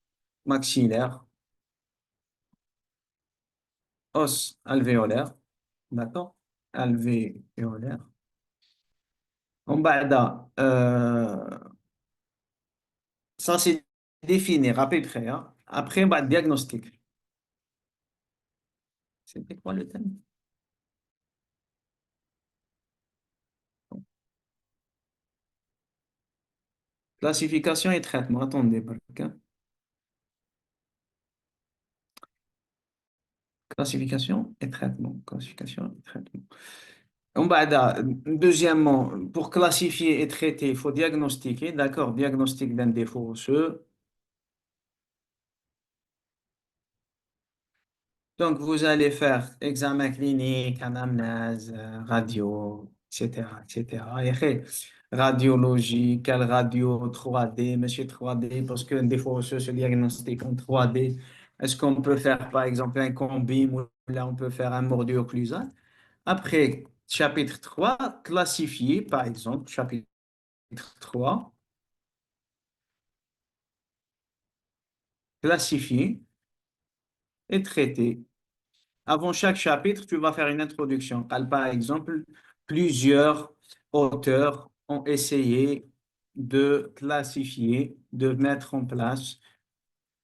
maxillaire, os alvéolaire, d'accord, alvéolaire, On بعد, ça c'est définir à peu près. Hein. Après, on va diagnostic. C'était quoi le thème? Classification et traitement. Attendez, hein. Classification et traitement. Classification et traitement. Deuxièmement, pour classifier et traiter, il faut diagnostiquer. D'accord, diagnostic d'un défaut osseux. Donc, vous allez faire examen clinique, anamnèse, radio, etc., etc. Et après, radiologie, quelle radio 3D, monsieur 3D, parce qu'un défaut osseux se diagnostique en 3D. Est-ce qu'on peut faire, par exemple, un combi ou là, on peut faire un mordu occlusal? Après, chapitre 3, classifier, par exemple, chapitre 3, classifier et traiter. Avant chaque chapitre, tu vas faire une introduction. Par exemple, plusieurs auteurs ont essayé de classifier, de mettre en place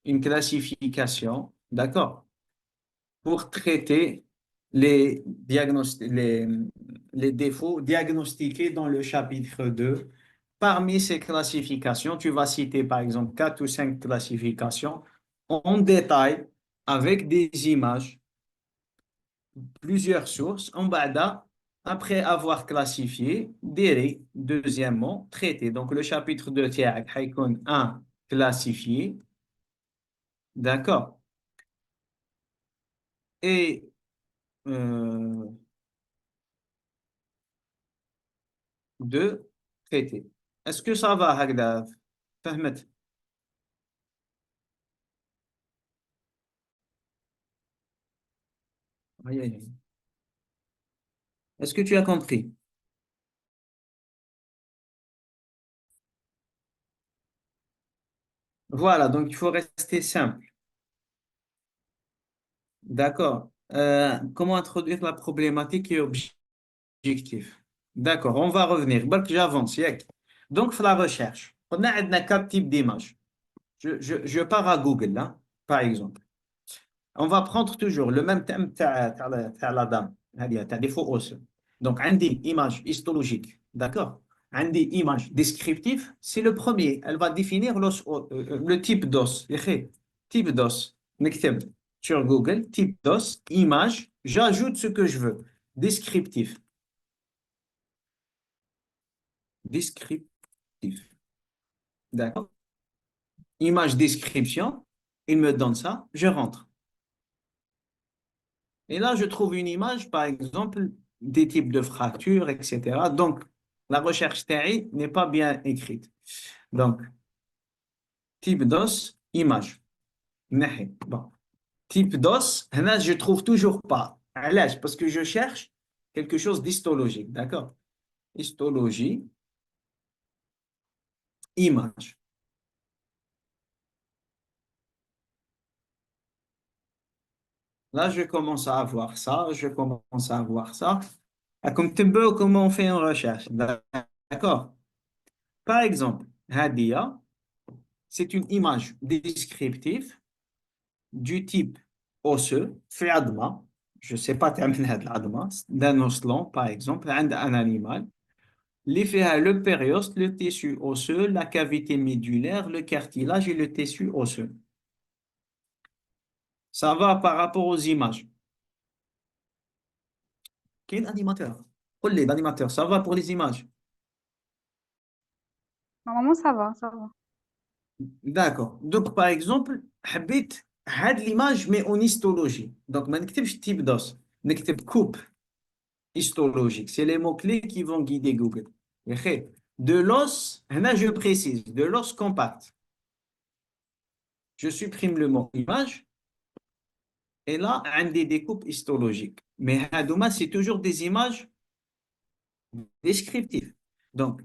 une classification, d'accord, pour traiter les défauts diagnostiqués dans le chapitre 2. Parmi ces classifications, tu vas citer par exemple 4 ou 5 classifications en détail avec des images, plusieurs sources. Après avoir classifié, deuxièmement, traité. Donc, le chapitre 2, تاعك حيكون 1, classifié. D'accord. Et euh, 2, traité. Est-ce que ça va, هكذا فهمت؟ Aïe, aïe, aïe. Est-ce que tu as compris? Voilà, donc il faut rester simple. D'accord. Comment introduire la problématique et objectif? D'accord, on va revenir. برك j'avance, ياك. Donc, la recherche. On a 4 types d'images. Je pars à Google, là, par exemple. On va prendre toujours le même thème تاع la dame. هذه تاع défaut osseux. Donc, عندي image histologique. D'accord? عندي image descriptive. C'est le premier. Elle va définir le type d'os. يا أخي, type d'os. نكتب sur Google, type d'os, image. J'ajoute ce que je veux. Descriptif. Descriptif. D'accord? Image description. Il me donne ça. Je rentre. Et là, je trouve une image, par exemple, des types de fractures, etc. Donc, la recherche TAI n'est pas bien écrite. Donc, type d'os, image. نحي. Bon. Type d'os, là, je trouve toujours pas. علاش? Parce que je cherche quelque chose d'histologique. D'accord? Histologie, image. Là, je commence à avoir ça, je commence à avoir ça. Ah, comme tu veux, comment on fait une recherche? D'accord? Par exemple, Hadia, c'est une image descriptive du type osseux, fait adma, je ne sais pas terminer l'adma, d'un os long, par exemple, un animal, les fait le périos, le tissu osseux, la cavité médulaire, le cartilage et le tissu osseux. Ça va par rapport aux images. Quel animateur? Quel animateur? Ça va pour les images. Normalement, ça va, ça va. D'accord. Donc, par exemple, حبيت هاد l'image mais en histologie. Donc, ما نكتبش type d'os. نكتب coupe histologique. C'est les mots-clés qui vont guider Google. يا de l'os, là je précise, de l'os compact. Je supprime le mot image et là, un des découpes histologiques. Mais hadouma, c'est toujours des images descriptives. Donc,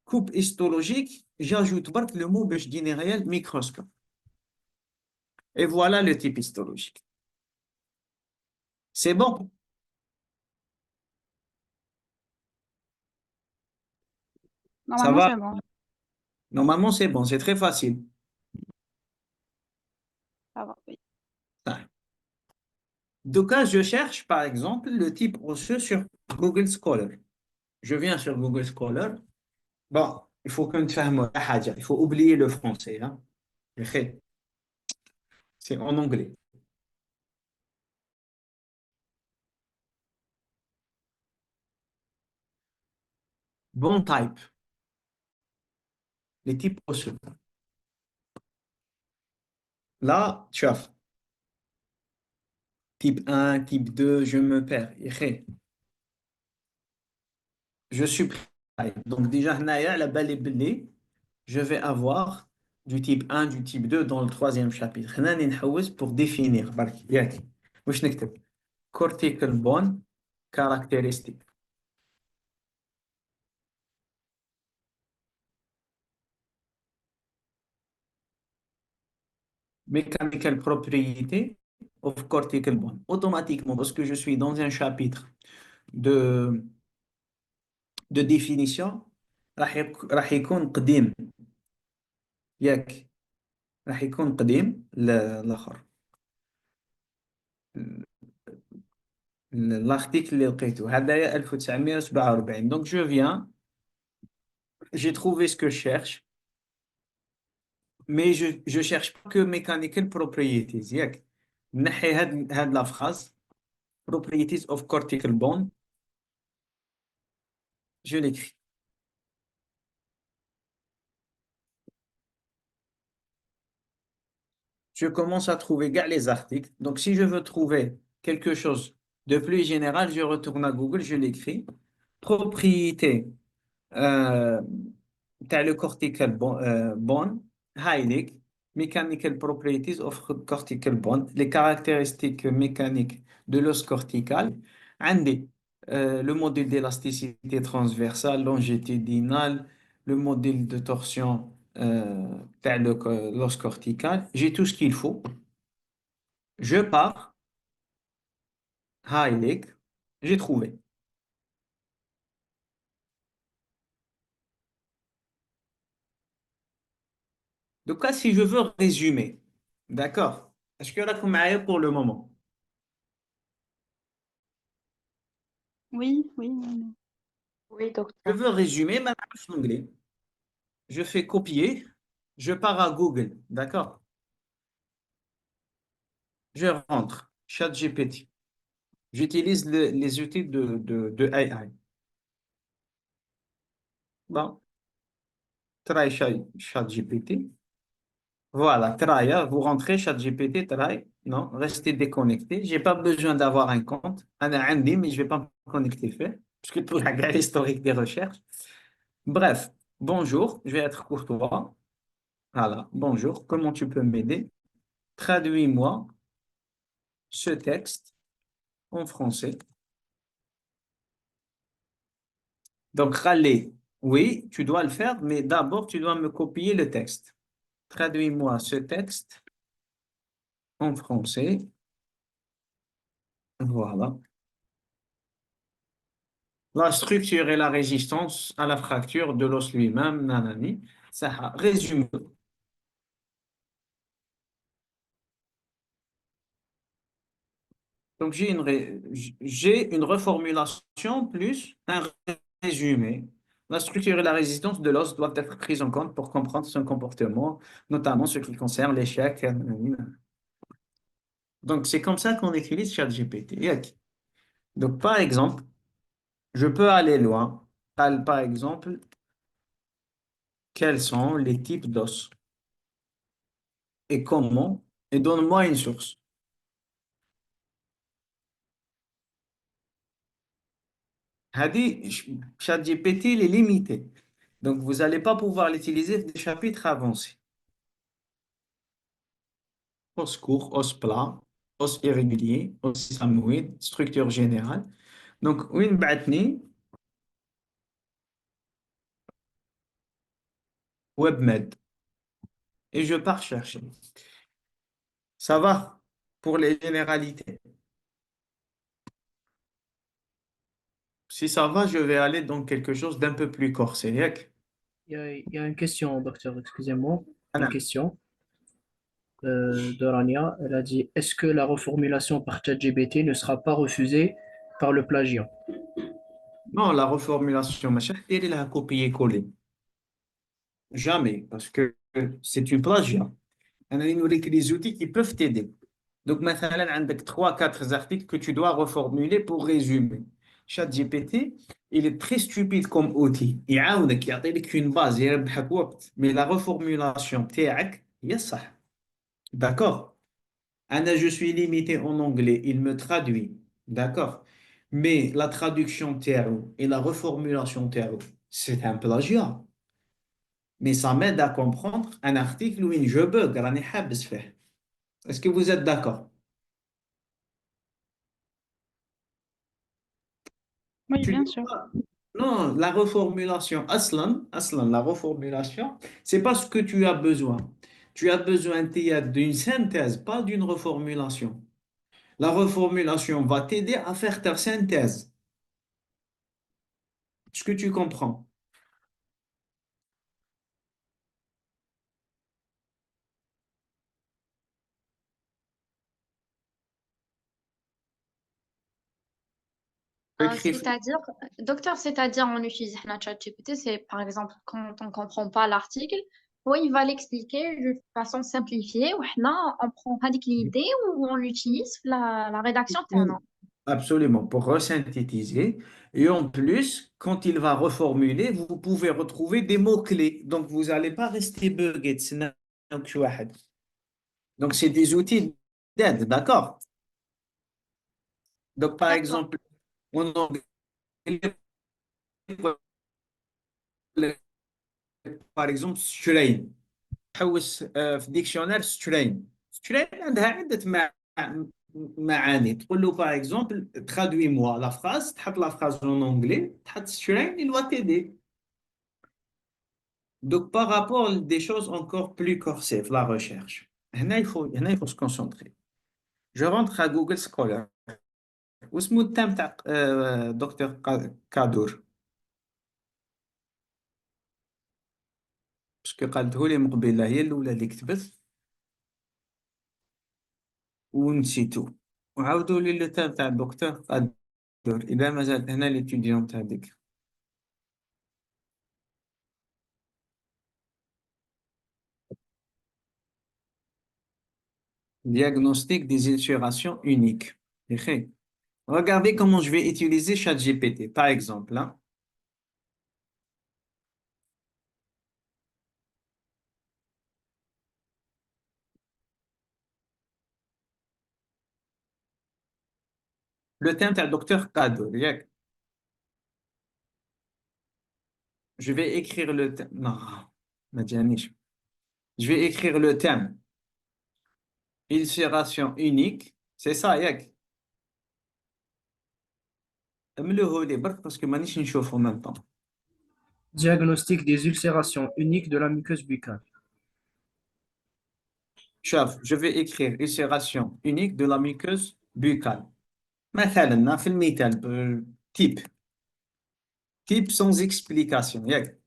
coupe histologique, j'ajoute le mot réel microscope. Et voilà le type histologique. C'est bon. Ça Normalement, va? c'est bon. Normalement, c'est bon, c'est très facile. Ça va, oui. Ouais. Donc, là, je cherche, par exemple, le type osseux sur Google Scholar. Je viens sur Google Scholar. Bon, il faut que tu fasses حاجة. Il faut oublier le français. Hein. C'est en anglais. Bon type, les types osseux. Là, tu as type 1, type 2, je me perds. Je supprime. Donc, déjà, هنايا على بالي بلي je vais avoir du type 1, du type 2 dans le troisième chapitre. خلينا نحوس pour définir. برك ياك واش نكتب cortical bone caractéristique mechanical propriété of cortical bone. Automatiquement, parce que je suis dans un chapitre de, de définition, راح يكون قديم ياك راح يكون قديم الاخر l'article اللي لقيته هذايا 1947 donc je viens j'ai trouvé ce que je cherche mais je cherche pas que mechanical properties ياك نحي هاد la phrase properties of cortical bone je l'écris je commence à trouver gars les articles donc si je veux trouver quelque chose de plus général je retourne à Google je l'écris propriété euh, t'as le cortical bone, Heilig, mechanical properties of cortical bone, les caractéristiques mécaniques de l'os cortical, عندي le modèle d'élasticité transversale, longitudinale, le modèle de torsion t'as l'os cortical, j'ai tout ce qu'il faut. Je pars, Heilig, j'ai trouvé. Donc là, si je veux résumer, d'accord? Est-ce que là, vous m'avez pour le moment? Oui, oui, oui. Oui, Je docteur. veux résumer ma en anglais. Je fais copier, je pars à Google, d'accord? Je rentre, ChatGPT. J'utilise les outils de AI. Bon, try ChatGPT. Voilà, try, hein, vous rentrez ChatGPT, try. Non, restez déconnecté. J'ai pas besoin d'avoir un compte. أنا عندي, mais je vais pas me connecter, fait, parce que pour regarder l'historique des recherches. Bref, bonjour, je vais être courtois. Voilà, bonjour, comment tu peux m'aider? Traduis-moi ce texte en français. Donc, Khaled, oui, tu dois le faire, mais d'abord, tu dois me copier le texte. Traduis-moi ce texte en français. Voilà. La structure et la résistance à la fracture de l'os lui-même, nanani. Ça résume. Donc, j'ai une reformulation plus un résumé. La structure et la résistance de l'os doivent être prises en compte pour comprendre son comportement, notamment ce qui concerne l'échec. Nanani. Donc, c'est comme ça qu'on utilise ChatGPT. Yak. Donc, par exemple, je peux aller loin. Par exemple, quels sont les types d'os et comment, et donne-moi une source. Hadi, ChatGPT, il est limité. Donc, vous n'allez pas pouvoir l'utiliser des chapitres avancés. Os court, os plat, os irrégulier, os sigmoïde, structure générale. Donc, une batni, WebMed. Et je pars chercher. Ça va pour les généralités. Si ça va, je vais aller dans quelque chose d'un peu plus corsé. Yak. il y a une question, docteur, excusez-moi. Une Voilà. question de Rania. Elle a dit, est-ce que la reformulation par ChatGPT ne sera pas refusée par le plagiat? Non, la reformulation, machin, elle a copier-coller. Jamais, parce que c'est une plagiat. On a des outils qui peuvent t'aider. Donc, maintenant, avec trois, quatre articles que tu dois reformuler pour résumer. ChatGPT, il est très stupide comme outil. Il يعطيك une base, يربحك وقت. Mais la reformulation, تاعك هي الصح. D'accord? Anna, je suis limité en anglais, il me traduit. D'accord? Mais la traduction تاعو et la reformulation تاعو, c'est un plagiat. Mais ça m'aide à comprendre un article où je bug, راني حابس فيه. Est-ce que vous êtes d'accord? Oui, Tu bien dois sûr. pas- Non, la reformulation, aslan, la reformulation, c'est pas ce que tu as besoin. Tu as besoin Tia, d'une synthèse, pas d'une reformulation. La reformulation va t'aider à faire ta synthèse. Est-ce que tu comprends? Écrire. C'est-à-dire, docteur, c'est-à-dire on utilise ChatGPT, c'est par exemple quand on ne comprend pas l'article, oui, il va l'expliquer de façon simplifiée, ou là, on prend avec l'idée ou on l'utilise la rédaction تاعنا. Absolument, pour resynthétiser. Et en plus, quand il va reformuler, vous pouvez retrouver des mots-clés. Donc, vous n'allez pas rester buggé. Donc, c'est des outils d'aide, d'accord? Donc, par D'accord. exemple, en anglais, par exemple, strain. تحوس في ديكشنير سترين عندها عدة معاني تقول له باغ اكزومبل ترادوي موا لا فراز تحط لا فراز اون اونجلي تحط سترين il va t'aider. Donc par rapport à des choses encore plus corsées la recherche هنا il faut se concentrer. Je rentre à Google Scholar واسمه التام تاع دكتور كادور باسكو قالته لي مقبله هي الاولى اللي كتبت ونسيتو وعاودوا لي لو تام تاع الدكتور قادور إذا ما زال هنا l'étudiante هذيك. Diagnostic des itérations uniques. Écrit. Regardez comment je vais utiliser ChatGPT, par exemple, hein. Le thème est un docteur Kado. Je vais écrire le thème. Non, Madjanish. Je vais écrire le thème. Itération unique. C'est ça, Yak. املوه لي برك parce que مانيش نشوف en même temps. Diagnostic des ulcérations uniques de la muqueuse buccale. شوف, je vais écrire itération unique de la muqueuse buccale. مثلا في المثال type type sans explication. Yak.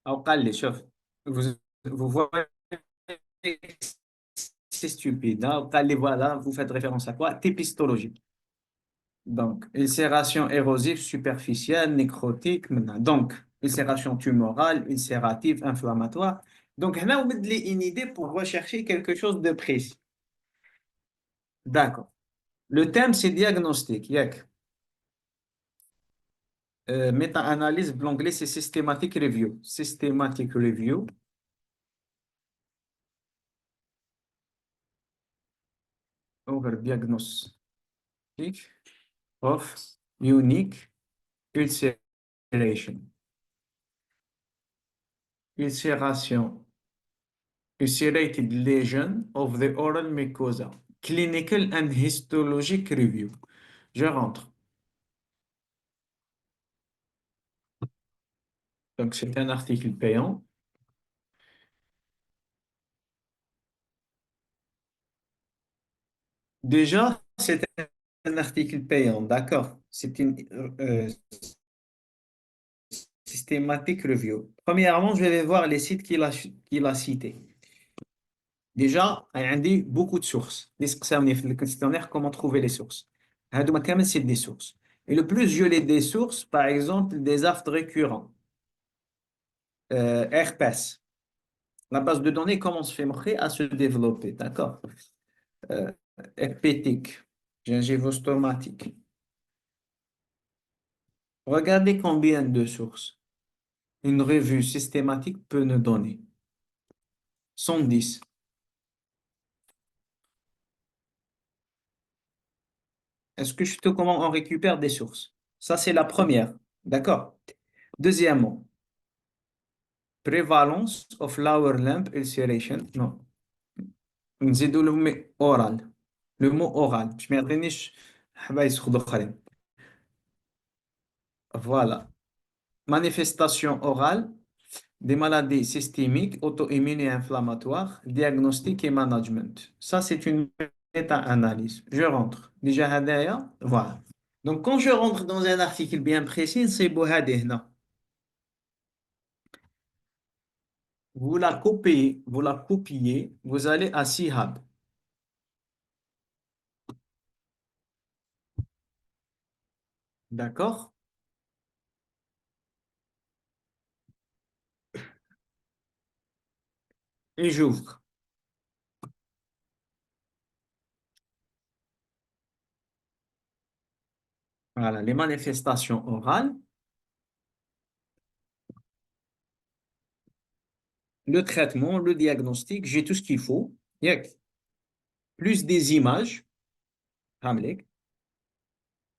أو قال لي شوف vous voyez c'est stupide hein. قال لي voilà vous faites référence à quoi typistologie donc ulcération érosive superficielle nécrotique maintenant donc ulcération tumorale ulcérative inflammatoire donc هنا ومد لي une idée pour rechercher quelque chose de précis d'accord le thème c'est diagnostic ياك méta-analyse l'anglais c'est systematic review over diagnostic of unique ulceration. Ulceration. Ulcerated lesion of the oral mucosa. Clinical and histologic review. Je rentre. Donc, c'est un article payant. Déjà, c'est un article payant, d'accord. C'est une systématique review. Premièrement, je vais voir les sites qu'il a cités. Déjà, il y a beaucoup de sources. نسقساوني في الكويستيونير comment trouver les sources. هادوما كامل c'est des sources. Et le plus je les des sources, par exemple, des affres récurrents. RPS. La base de données commence à se développer, d'accord? Euh, herpétique, gingivostomatique. Regardez combien de sources une revue systématique peut nous donner. 110. Est-ce que je te comment on récupère des sources? Ça, c'est la première. D'accord? Deuxièmement, prévalence of lower limb ulceration. Non. نزيدوا le mot oral. Le mot oral. باش ما يعطينيش حبايس اخرين. Voilà. Manifestation orale des maladies systémiques, auto-immunes et inflammatoires, diagnostic et management. Ça, c'est une méta-analyse. Je rentre. Déjà, hadaya, voilà. Donc, quand je rentre dans un article bien précis, c'est Bohadehna. Vous la copiez, vous allez à Sihab. D'accord? Et j'ouvre. Voilà, les manifestations orales, le traitement, le diagnostic, j'ai tout ce qu'il faut. Yak. Plus des images, Hamlik.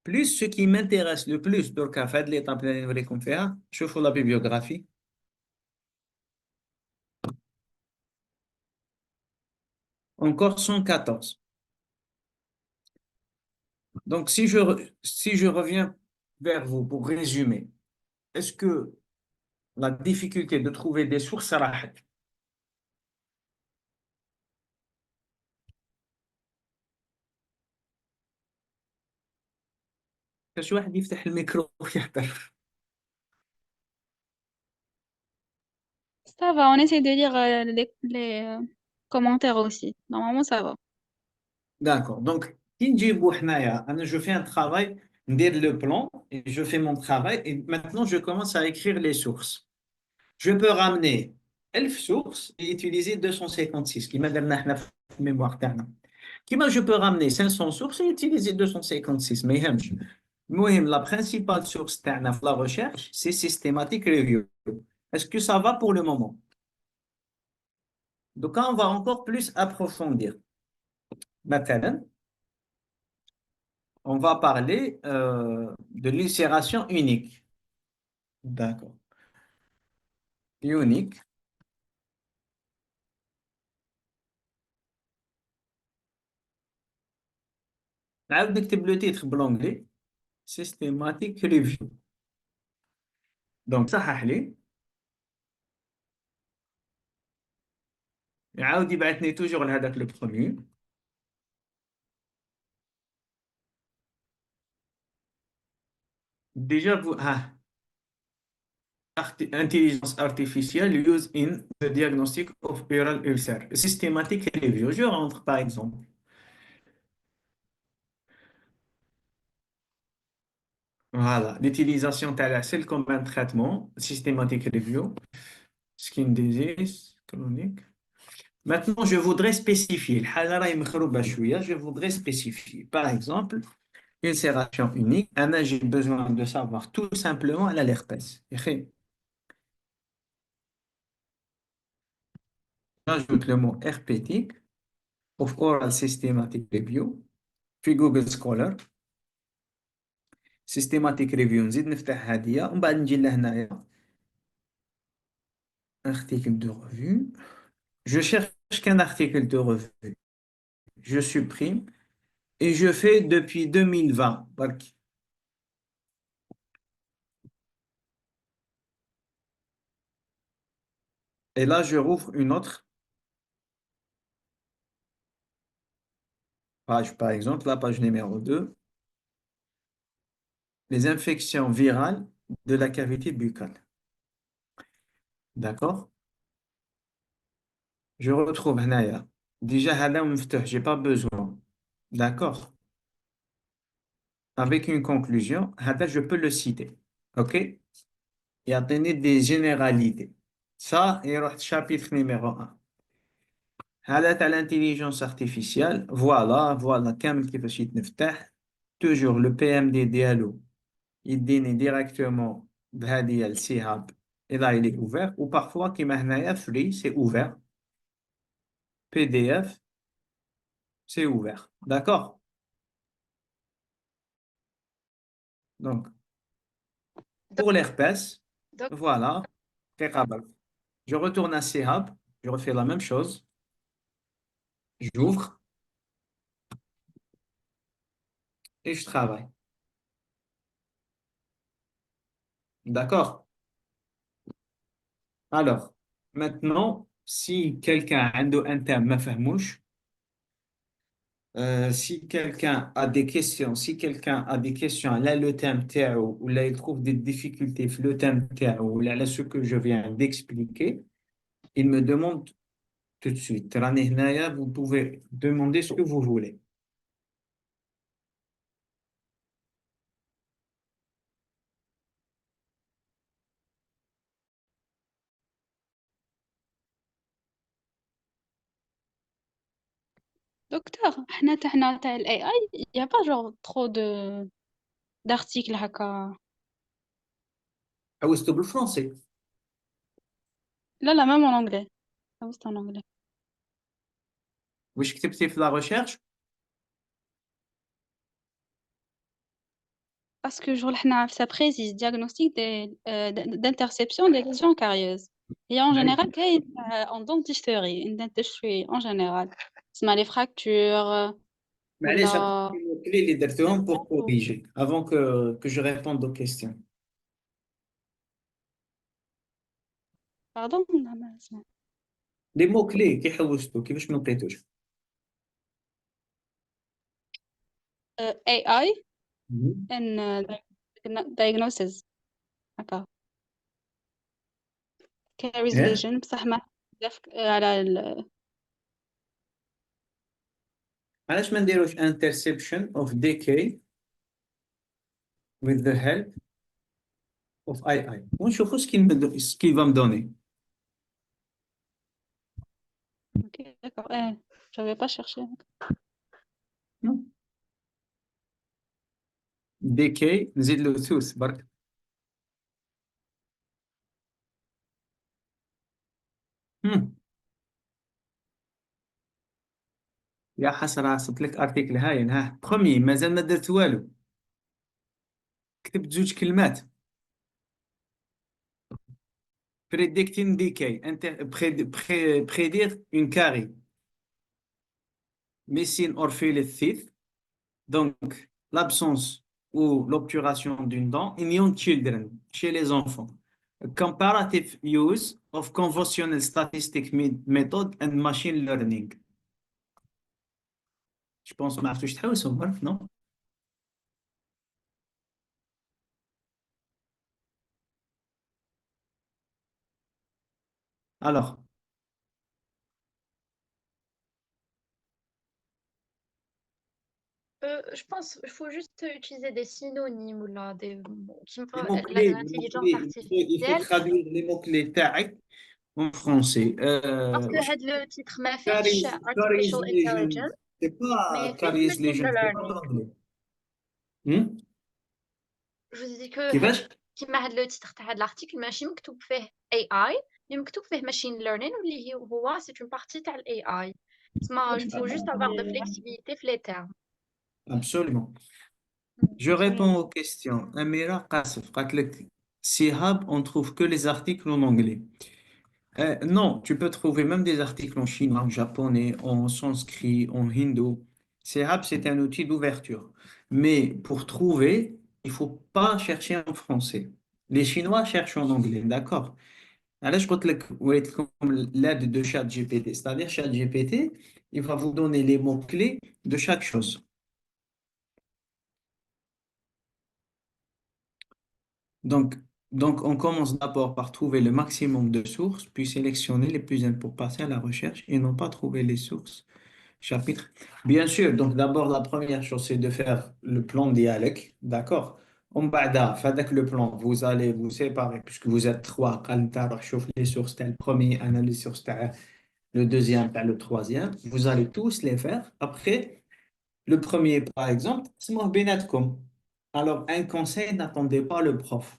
Plus ce qui m'intéresse le plus, donc à faire l'étape qu'on fait, je fais la bibliographie. Encore 114. Donc, si je reviens vers vous pour résumer, est-ce que la difficulté de trouver des sources راحت كاش واحد يفتح الميكرو ويهضر Ça va, on essaie de lire commentaires aussi. Normalement, ça va. D'accord. Donc, كي نجيبو حنايا, je fais un travail, ندير le plan, et je fais mon travail, et maintenant je commence à écrire les sources. Je peux ramener 1000 sources et utiliser 256, qui m'a donné la mémoire تاعنا. Kima je peux ramener 500 sources et utiliser 256, mais la principale source تاعنا في la recherche, c'est systematic review. Est-ce que ça va pour le moment? Donc, on va encore plus approfondir. Maintenant, on va parler de l'ulcération unique. D'accord. Unique. نعاود نكتب le titre بالانجلي systematic review. Donc صحح لي يعاود يبعثني توجور لهذاك لو بروميير. Déjà vous intelligence artificielle used in the diagnostic of oral ulcer. Systematic review. Je rentre par exemple. Voilà, l'utilisation de la selle comme un traitement, systematic review, skin disease, chronique. Maintenant, je voudrais spécifier. Je voudrais spécifier. Par exemple, ulcération unique. Anna, j'ai besoin de savoir tout simplement l'herpès. J'ajoute le mot herpétique of oral systematic review. Puis Google Scholar. Systematic review. نزيد نفتح هذه ومن بعد نجي لهنايا. Article de revue. Je cherche qu'un article de revue. Je supprime et je fais depuis 2020. Et là, je rouvre une autre. Page, par exemple, la page numéro 2, les infections virales de la cavité buccale. D'accord? Je retrouve هنايا. Déjà, هذا مفتوح, j'ai pas besoin. D'accord? Avec une conclusion, هذا, je peux le citer. OK? Et à donner des généralités. Ça, il y a chapitre numéro 1. هذا تاع l'intelligence artificielle. Voilà, كامل كيفاش يتنفتح. Toujours le PMD ديالو يديني directement بهذه السحاب. Et là, il est ouvert. Ou parfois, كيما هنايا free, c'est ouvert. PDF, c'est ouvert. D'accord? Donc, pour l'herpès, Donc, voilà. Je retourne à Sehab, je refais la même chose. J'ouvre et je travaille. D'accord? Alors, maintenant, si quelqu'un a un terme ما فهموش, si quelqu'un a des questions, là le thème تاعو ou là il trouve des difficultés في le thème تاعو ou là ce que je viens d'expliquer, il me demande tout de suite. راني هنايا, vous pouvez demander ce que vous voulez. دكتور احنا تاع ال AI y a pas genre trop de d'articles هكا. حوسته بالفرنسي. لا même en anglais. Ah oui, c'est en anglais. واش كتبتي في la recherche? Parce que genre احنا ça précise diagnostic d'interception des lésions carieuses. Et en général كاين en dentisterie, une dentisterie en général. تسمى les fractures معليش ولا عطيني الكلي اللي درتهم pour corriger avant que je réponde aux questions. pardon لا ما سمعت. Les mots clés كي حوستو كيفاش ما لقيتوش؟ AI Mhm. and diagnosis هكا. caries إيه؟ lesion بصح ما بزاف على علاش ما نديروش interception of decay with the help of AI ونشوفوا ce qu'il va me donner. Ok, d'accord. J'avais pas cherché. Hmm. Decay نزيد له ثوث برك. Hmm. يا حسرة صدت لك ارتيكل هاين ها بروميي مازال ما درت والو كتبت زوج كلمات predicting decay prédire une carie messine or failed teeth donc l'absence ou l'obturation d'une dent in young children chez les enfants comparative use of convolutional statistic method and machine learning je pense ما عرفتوش تحوسوا برك non. Alors, je pense qu'il faut juste utiliser des synonymes ou là, des mots les mots-clés, l'intelligence il faut artificielle. traduire les mots-clés تاعك en français. Parce que le titre m'a fait Caries artificial Legion, intelligence, c'est pas mais fait Caries machine Legion, c'est pas learning. d'anglais. Hmm? Je vous dis que كيفاش؟ كيما هاد لو تيتر تاع هاد l'article ماشي مكتوب فيه AI mais مكتوب فيه machine learning واللي هو c'est une partie تاع ال AI. تسمى il faut juste avoir de flexibilité في les termes. Absolument. Je réponds Absolument. aux questions. Amira Qassif, قالت لك Sihab, on trouve que les articles en anglais. Non, tu peux trouver même des articles en chinois, en japonais, en sanskrit, en hindou. Sehab, c'est un outil d'ouverture. Mais pour trouver, il faut pas chercher en français. Les Chinois cherchent en anglais, d'accord? Alors, je قلت لك وريت لكم l'aide de ChatGPT. C'est-à-dire ChatGPT, il va vous donner les mots-clés de chaque chose. Donc, donc, on commence d'abord par trouver le maximum de sources, puis sélectionner les plus importantes pour passer à la recherche et non pas trouver les sources. Chapitre. Bien sûr, donc d'abord, la première chose, c'est de faire le plan dialecte, d'accord? Avec le plan, vous allez vous séparer, puisque vous êtes trois, chauffe les sources, t'as le premier, analyse source, t'as le deuxième, t'as le troisième. Vous allez tous les faire. Après, le premier, par exemple, c'est mon benatkom. Alors, un conseil, n'attendez pas le prof.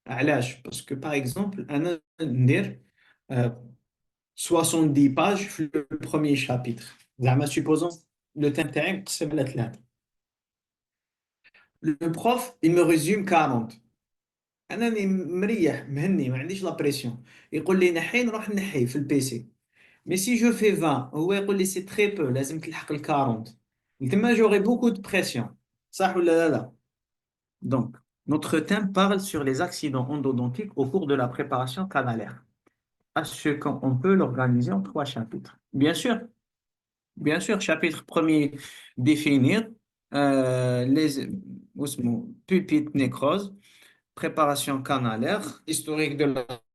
علاش? Parce que, par exemple, un ندير euh, 70 pages le premier chapitre. زعما supposons le thème تاعي مقسم على ثلاثة. Le prof, il me résume 40. انا مريح مهني ما عنديش لا بريسيون. يقول لي نحي نروح نحي في البيسي. Mais si je fais 20, هو يقول لي c'est très peu, لازم تلحق ال 40. تما j'aurai beaucoup de pression. صح ولا لا لا؟ Donc, notre thème parle sur les accidents endodontiques au cours de la préparation canalaire. À ce qu'on peut l'organiser en trois chapitres. Bien sûr, chapitre premier, définir les pulpite nécrose, préparation canalaire, historique de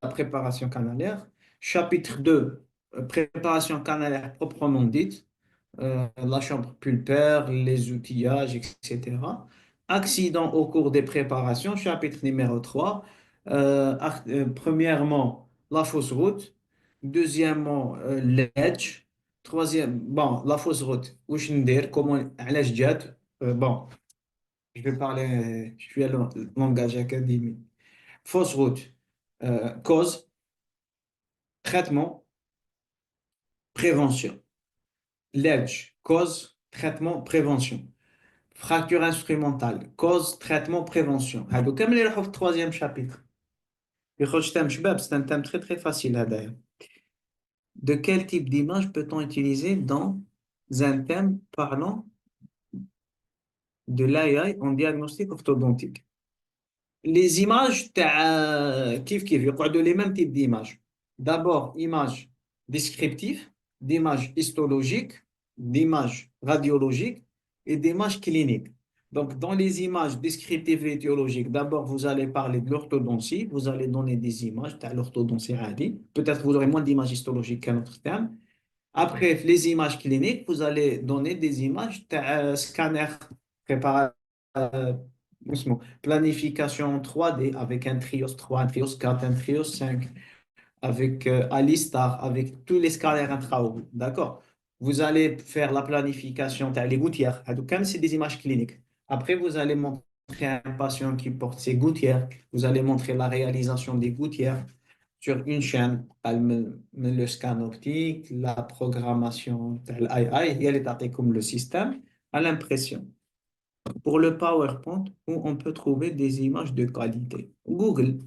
la préparation canalaire. Chapitre 2, préparation canalaire proprement dite, la chambre pulpaire, les outillages, etc. Accident au cours des préparations, chapitre numéro 3. Premièrement, la fausse route. Deuxièmement, l'edge. Troisième, bon, la fausse route. Wesh ندير, comment, علاش جات. Bon, je vais parler, je suis à langage académique. Fausse route, cause, traitement, prévention. L'edge, cause, traitement, prévention. Fracture instrumentale, cause, traitement, prévention. هادو كامل يروحوا في التروازيام شابيتر. يخرج thème شباب, c'est un thème très très facile هذايا. De quel type d'image peut-on utiliser dans un thème parlant de l'AI en diagnostic orthodontique? Les images كيف يقعدوا les mêmes types d'images. D'abord, images descriptives, d'images histologiques, d'images radiologiques et d'images cliniques. Donc, dans les images descriptives et étiologiques, d'abord, vous allez parler de l'orthodontie, vous allez donner des images de l'orthodontie radie. Peut-être vous aurez moins d'images histologiques qu'un autre terme. Après, les images cliniques, vous allez donner des images de scanner préparation planification en 3D avec un Trios 3, un Trios 4, un Trios 5, avec Alistar, avec tous les scanners intraoraux. D'accord? Vous allez faire la planification, les gouttières. Comme c'est des images cliniques. Après, vous allez montrer un patient qui porte ses gouttières. Vous allez montrer la réalisation des gouttières sur une chaîne, le scan optique, la programmation, l'AI, il y a les dates comme le système à l'impression. Pour le PowerPoint, où on peut trouver des images de qualité. Google.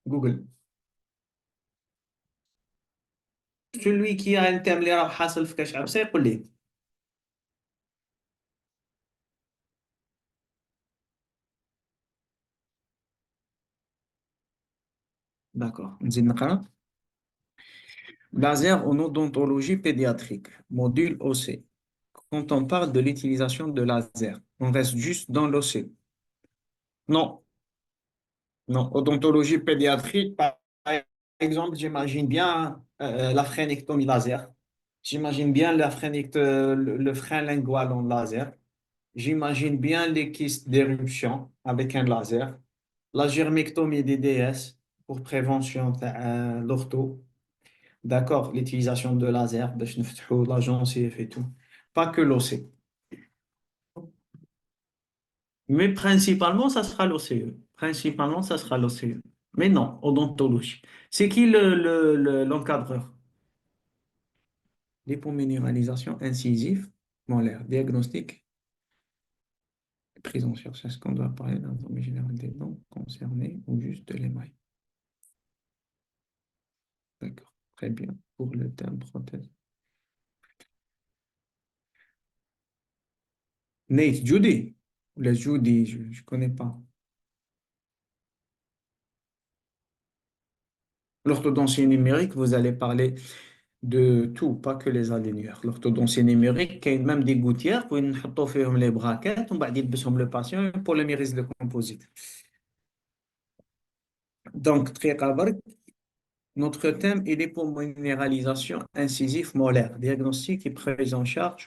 Google. Celui qui a un thème اللي راه حاصل في كاش عبسة يقول لي. D'accord. نزيد نقرا. Laser en odontologie pédiatrique, module OC. Quand on parle de l'utilisation de laser, on reste juste dans l'OC. Non, non. Odontologie pédiatrique, par exemple, j'imagine bien la phrénectomie laser. J'imagine bien le frein lingual en laser. J'imagine bien les kystes d'éruption avec un laser. La germectomie des DS pour prévention de l'ortho. D'accord, l'utilisation de laser, باش نفتحوا la gencive et tout. Pas que l'OC. Mais principalement, ça sera l'OCE. Principalement, ça sera l'OCE. Mais non, odontologie. C'est qui l'encadreur? Dépominéralisation incisive, molaire, diagnostic, prise en charge. Est-ce qu'on doit parler d'anatomie générale des dents concernées ou juste de l'émail? D'accord, très bien. Pour le terme prothèse. Nate, Judy. La Judy, je ne connais pas. L'orthodontie numérique, vous allez parler de tout, pas que les aligneurs. L'orthodontie numérique, il y a même des gouttières où ils mettent les braquettes, on va dire le patient pour polymérise le composite. Donc, très rapide, notre thème il est pour minéralisation incisive molaire, diagnostic et prise en charge.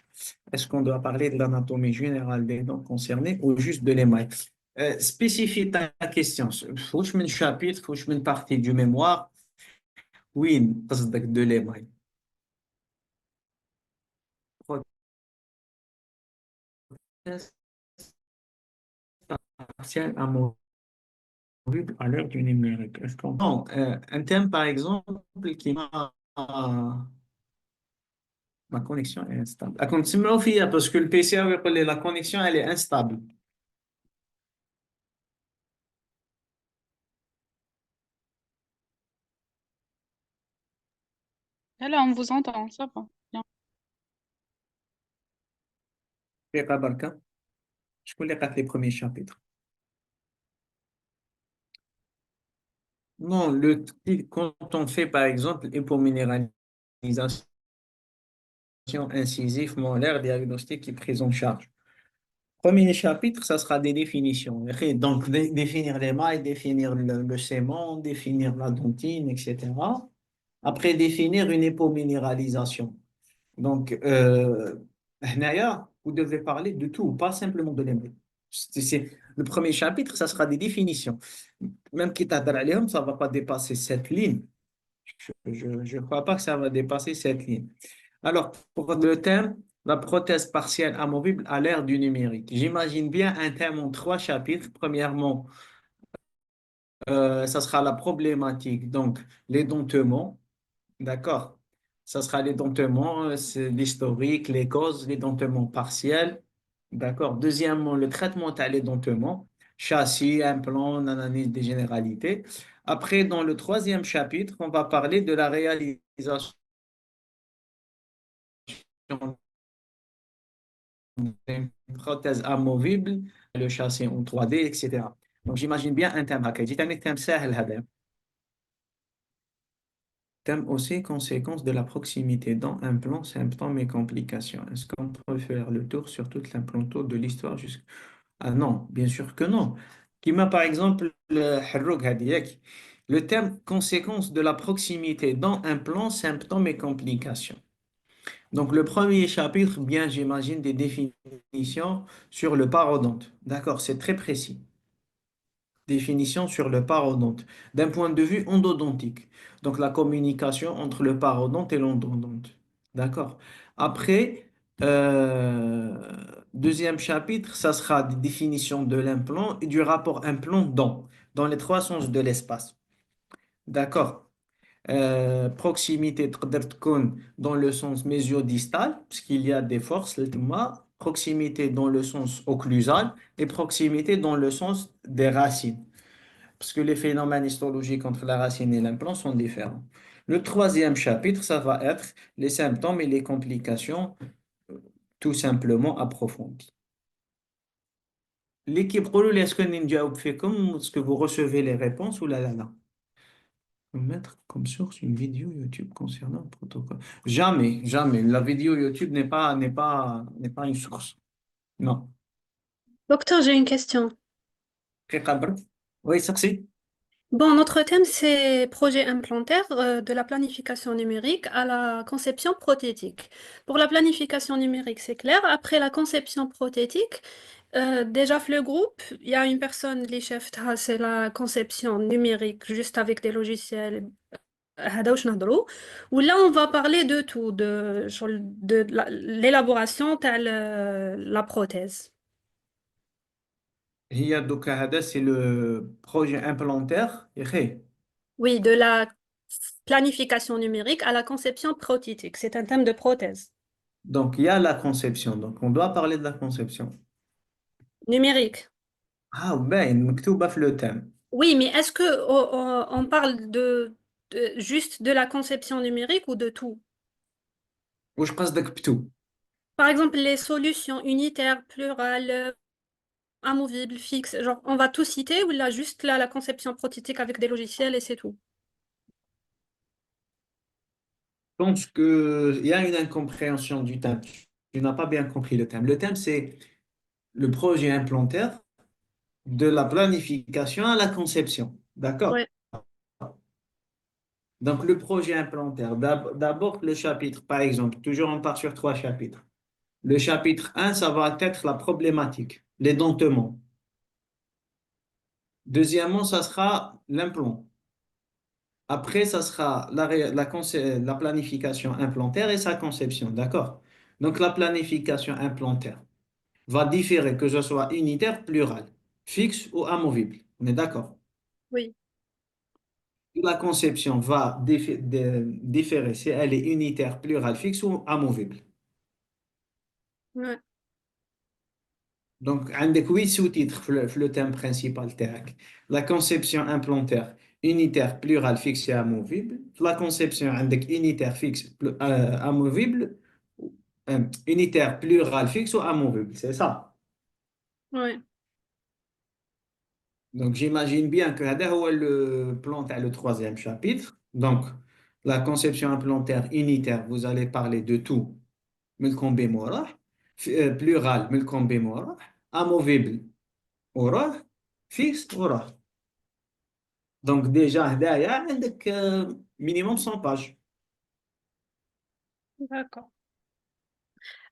Est-ce qu'on doit parler de l'anatomie générale des dents concernées ou juste de l'émail? Spécifie ta question. Faut que je mette chapitre, faut que je mette partie du mémoire. Oui, قصدك de l'émail. Prothèse partielle amovible à l'heure du numérique. Est-ce qu'on... Non, un thème par exemple qui m'a... Ma connexion est instable. Parce que le PC avait la connexion elle est instable. Là, on vous entend, ça va. Bien. في بركة شكون اللي قرأت les premiers chapitres? Non, quand on fait par exemple hypominéralisation incisive, molaire, diagnostic et prise en charge. Premier chapitre, ça sera des définitions. Donc, définir les mailles, définir le sément, définir la dentine, etc. Après, définir une hypominéralisation. Donc, هنايا, vous devez parler de tout, pas simplement de l'émail. Le premier chapitre, ça sera des définitions. Même qui t'a عليهم, ça ne va pas dépasser cette ligne. Je ne crois pas que ça va dépasser cette ligne. Alors, pour le thème, la prothèse partielle amovible à l'ère du numérique. J'imagine bien un thème en 3 chapitres. Premièrement, ça sera la problématique, donc les dentements. D'accord. Ça sera l'édentement, c'est l'historique, les causes, l'édentement partiel. D'accord. Deuxièmement, le traitement à l'édentement, châssis, implant, analyse des généralités. Après, dans le 3e chapitre, on va parler de la réalisation d'une prothèse amovible, le châssis en 3D, etc. Donc, j'imagine bien un thème هكا. جيت عندك thème سهل هذا. Thème aussi, conséquences de la proximité dans implant, symptômes et complications. Est-ce qu'on peut faire le tour sur toute l'implanto de l'histoire jusqu'à... Ah non, bien sûr que non. Qui m'a par exemple le Harrouk هذه le thème conséquences de la proximité dans implant, symptômes et complications. Donc le premier chapitre, bien j'imagine des définitions sur le parodonte. D'accord, c'est très précis. Définition sur le parodonte d'un point de vue endodontique. Donc la communication entre le parodonte et l'endodonte. D'accord. Après, euh, deuxième chapitre, ça sera des définitions de l'implant et du rapport implant-dent dans les 3 sens de l'espace. D'accord. Proximité تقدر تكون dans le sens mésiodistal, parce qu'il y a des forces, proximité dans le sens occlusal et proximité dans le sens des racines. Parce que les phénomènes histologiques entre la racine et l'implant sont différents. Le 3e chapitre, ça va être les symptômes et les complications tout simplement approfondies. L'équipe Roulou, est-ce que Ninja fait comme est-ce que vous recevez les réponses ou là? Mettre comme source une vidéo YouTube concernant le protocole. Jamais, jamais. La vidéo YouTube n'est pas une source. Non. Docteur, j'ai une question. Oui, ça c'est. Bon, notre thème, c'est projet implantaire de la planification numérique à la conception prothétique. Pour la planification numérique, c'est clair. Après la conception prothétique, déjà, le groupe, il y a une personne, les chefs, c'est la conception numérique, juste avec des logiciels. هذا واش نهضروا. Où là, on va parler de tout, de l'élaboration de la prothèse. هي دوكا هذا c'est le projet implantaire. Oui, de la planification numérique à la conception prothétique. C'est un thème de prothèse Donc, il y a la conception. Donc, on doit parler de la conception. numérique. Ah, ben, مكتوبة في le thème. Oui, mais est-ce que on parle juste de la conception numérique ou de tout? واش قصدك بتو؟ Par exemple, les solutions unitaires, plurales, amovibles, fixes, genre on va tout citer ou là juste là la conception prothétique avec des logiciels et c'est tout? pense qu'il y a une incompréhension du thème. Tu n'as pas bien compris le thème. Le thème, c'est le projet implantaire de la planification à la conception. D'accord? Oui, Donc, le projet implantaire, d'abord le chapitre, par exemple, toujours on part sur 3 chapitres. Le chapitre 1, ça va être la problématique, l'édentement. Deuxièmement, ça sera l'implant. Après, ça sera la planification implantaire et sa conception. D'accord? Donc, la planification implantaire va différer que ce soit unitaire, plural, fixe ou amovible. On est d'accord? oui, La conception va différer si elle est unitaire, plurale, fixe ou amovible. ouais, Donc, عندك 8 sous-titres في le thème principal تاعك. La conception implantaire unitaire, plurale, fixe et amovible. La conception عندك unitaire, fixe, amovible, unitaire, plurale, fixe ou amovible. C'est ça. ouais. Donc, j'imagine bien que هذا هو le plan تاع le 3e chapitre. Donc, la conception implantaire unitaire, vous allez parler de tout. من بموراه plural من بموراه amovible وراه fixe وراه. Donc déjà هدايا عندك minimum 100 pages. D'accord.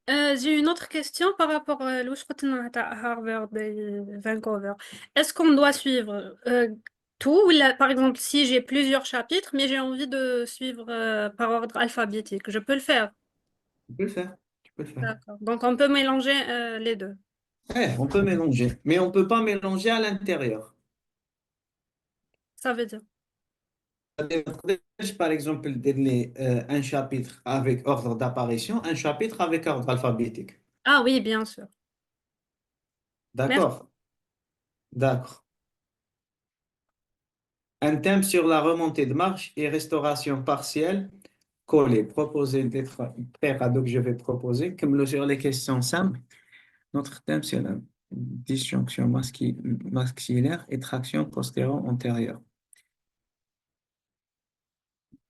J'ai une autre question par rapport à Harvard et Vancouver. Est-ce qu'on doit suivre tout? Ou par exemple, si j'ai plusieurs chapitres, mais j'ai envie de suivre par ordre alphabétique, je peux le faire. Tu peux le faire. Tu peux le faire. D'accord. Donc, on peut mélanger les deux. On peut mélanger, mais on peut pas mélanger à l'intérieur. Ça veut dire. Par exemple, donner un chapitre avec ordre d'apparition, un chapitre avec ordre alphabétique. Ah oui, bien sûr. Merci. D'accord? D'accord. Un thème sur la remontée de marche et restauration partielle collé. Proposer d'être prêt donc je vais proposer. Comme sur les questions simples, notre thème c'est la disjonction maxillaire et traction postéro-antérieure.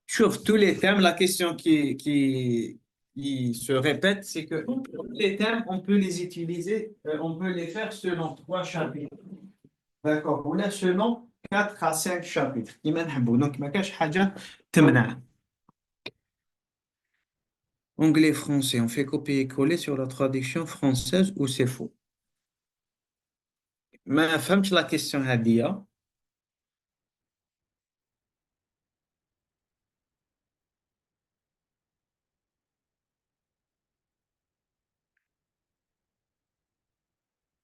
Sur tous les thèmes, la question qui se répète, c'est que tous les thèmes, on peut les utiliser, on peut les faire selon 3 chapitres. D'accord? Ou là, selon 4 à 5 chapitres. كيما نحبوا. Donc, ما كاش حاجة تمنع. Anglais-français, on fait copier-coller sur la traduction française ou c'est faux? ما فهمتش la question هذه.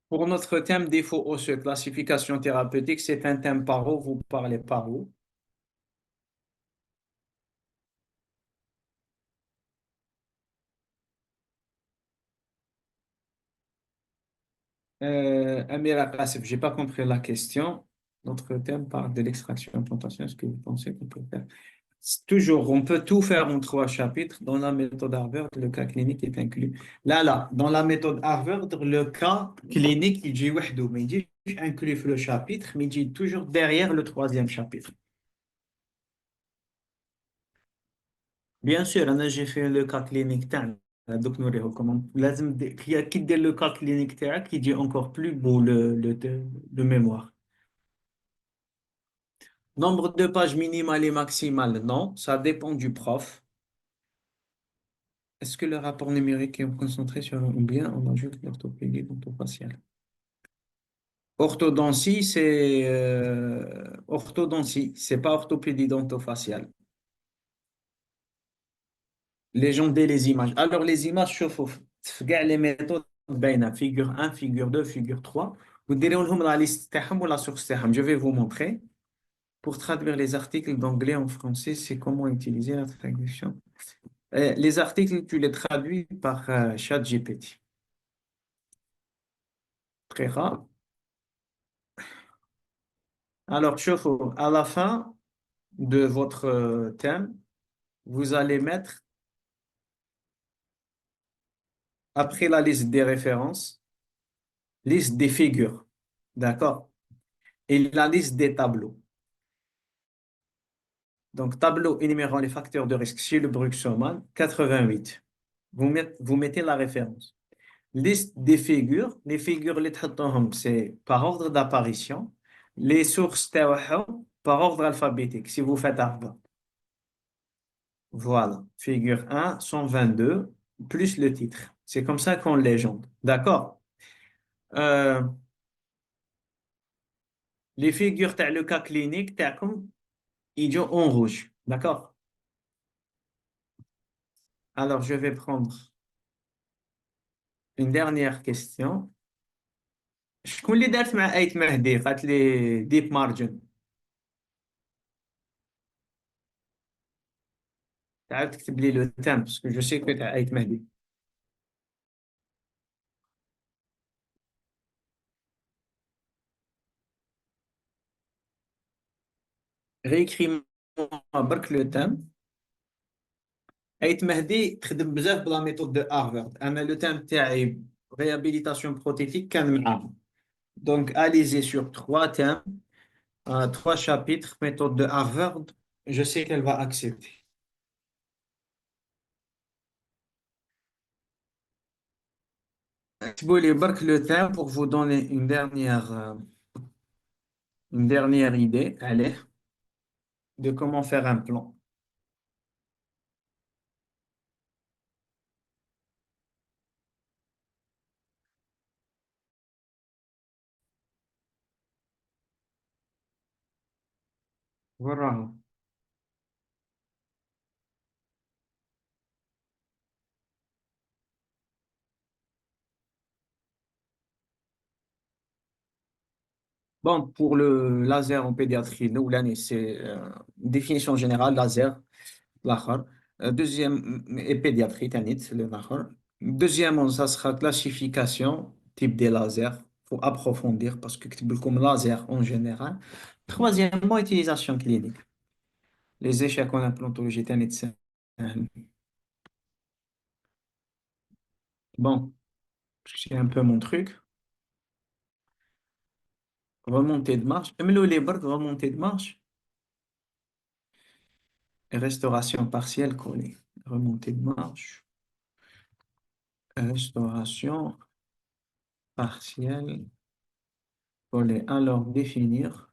Pour notre thème défaut osseux, classification thérapeutique, c'est un thème paro, vous parlez paro. Amira Kassif, je n'ai pas compris la question. Notre thème parle de l'extraction implantation. Est-ce que vous pensez qu'on peut faire? Toujours, on peut tout faire en 3 chapitres. Dans la méthode Harvard, le cas clinique est inclus. Là, dans la méthode Harvard, le cas clinique, il dit وحده, mais il dit inclus le chapitre, mais il dit toujours derrière le 3e chapitre. Bien sûr, j'ai fait le cas clinique تاعنا. Donc, nous recommandons. لازم كي دير le cas clinique تاعك, qui dit encore plus beau le mémoire. Nombre de pages minimales et maximales, non, ça dépend du prof. Est-ce que le rapport numérique est concentré sur ou bien on ajoute l'orthopédie dentofaciale? Orthodontie, c'est pas orthopédie dentofaciale. Légender les images. Alors les images, شوفوا في كاع les méthodes باينة, figure 1, figure 2, figure 3. Vous direz لهم la liste تاعهم ou la source تاعهم. Je vais vous montrer. Pour traduire les articles d'anglais en français, c'est comment utiliser la traduction. Les articles, tu les traduis par ChatGPT. Très rare. Alors, شوفوا, à la fin de votre thème, vous allez mettre, après la liste des références, liste des figures. D'accord? Et la liste des tableaux. Donc, tableau énumérant les facteurs de risque chez le Bruxelman, 88. Vous mettez la référence. Liste des figures. Les figures, les تحطوهم, c'est par ordre d'apparition. Les sources تاعهم par ordre alphabétique, si vous faites Harvard. Voilà. Figure 1, 122, plus le titre. C'est comme ça qu'on légende. D'accord? Euh, les figures, t'as le cas clinique, t'as comme, ils sont en rouge. D'accord? Alors, je vais prendre une dernière question. شكون اللي دارت مع آية مهدي قالت لي ديب مارجن تعال تكتب لي لو تام باسكو جو سي كو تاع آية مهدي ريكري برك لو تام آية مهدي تخدم بزاف بلا ميثود دو هارفارد انا لو تام تاعي ريهابيليتاسيون بروتيتيك كان معاهم دونك اليزي سور 3 تام 3 chapitres méthode de Harvard je sais qu'elle va accepter اكتبوا لي برك لو تام pour vous donner une dernière idée allez de comment faire un plan. Voilà. Bon, pour le laser en pédiatrie, nous, l'année, c'est définition générale, laser, l'achar. Deuxième, et pédiatrie, tanit, le l'achar. Deuxièmement, ça sera classification, type des lasers. Faut approfondir parce que comme laser en général. Troisièmement, utilisation clinique. Les échecs en implantologie, tanit, c'est bon, c'est un peu mon truc. Remontée de marche. Emelo les barres, remontée de marche. Et restauration partielle collée. Remontée de marche. Restauration partielle collée. Alors, définir.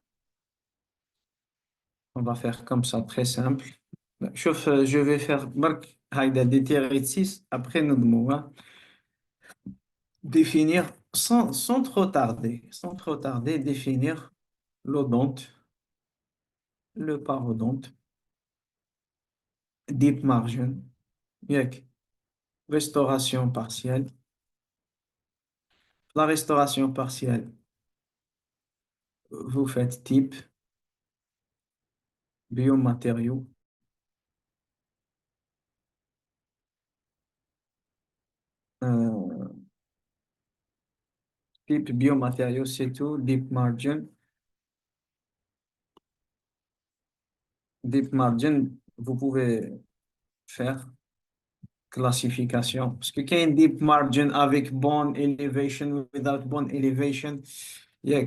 On va faire comme ça, très simple. Je vais faire marque Haïda des 6. Après, nous devons définir sans trop tarder. Sans trop tarder, définir l'odonte, le parodonte, deep margin, yak, restauration partielle. La restauration partielle, vous faites type, biomatériaux, euh, type biomatériaux, c'est tout, deep margin. Deep margin, vous pouvez faire classification. Parce que quand il y a deep margin avec bone elevation, without bone elevation, il y a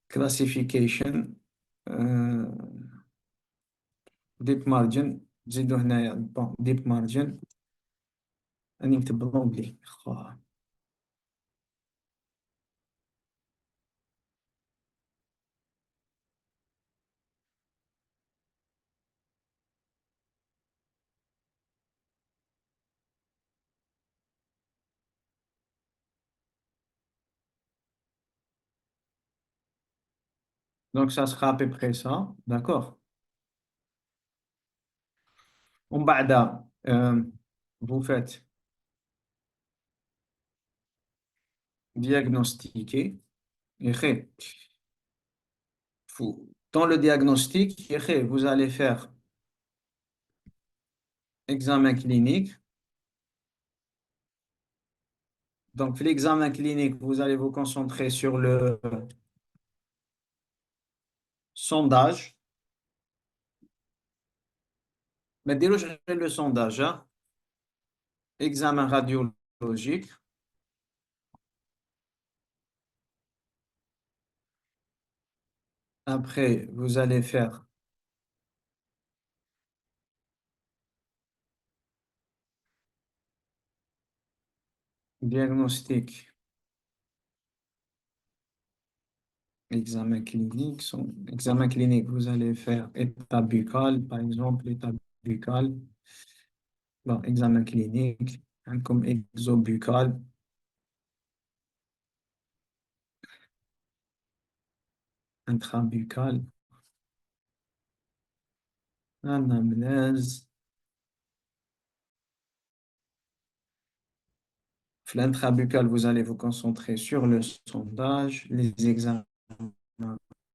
classification. Euh, deep margin, زيدو هنايا bon, deep margin. أنا نكتب بالانجلي. Donc, ça sera à peu près ça. D'accord? ومن بعد vous faites diagnostiquer. يخي، dans le diagnostic, يخي, vous allez faire examen clinique. Donc, l'examen clinique, vous allez vous concentrer sur le sondage. Mais dès le sondage, hein, examen radiologique. Après, vous allez faire Diagnostic, examen clinique. Examen clinique, vous allez faire état buccal, par exemple, état buccal. Bon, examen clinique, hein, comme exobuccal, intrabuccal, anamnèse. L'intrabuccal, vous allez vous concentrer sur le sondage, les examens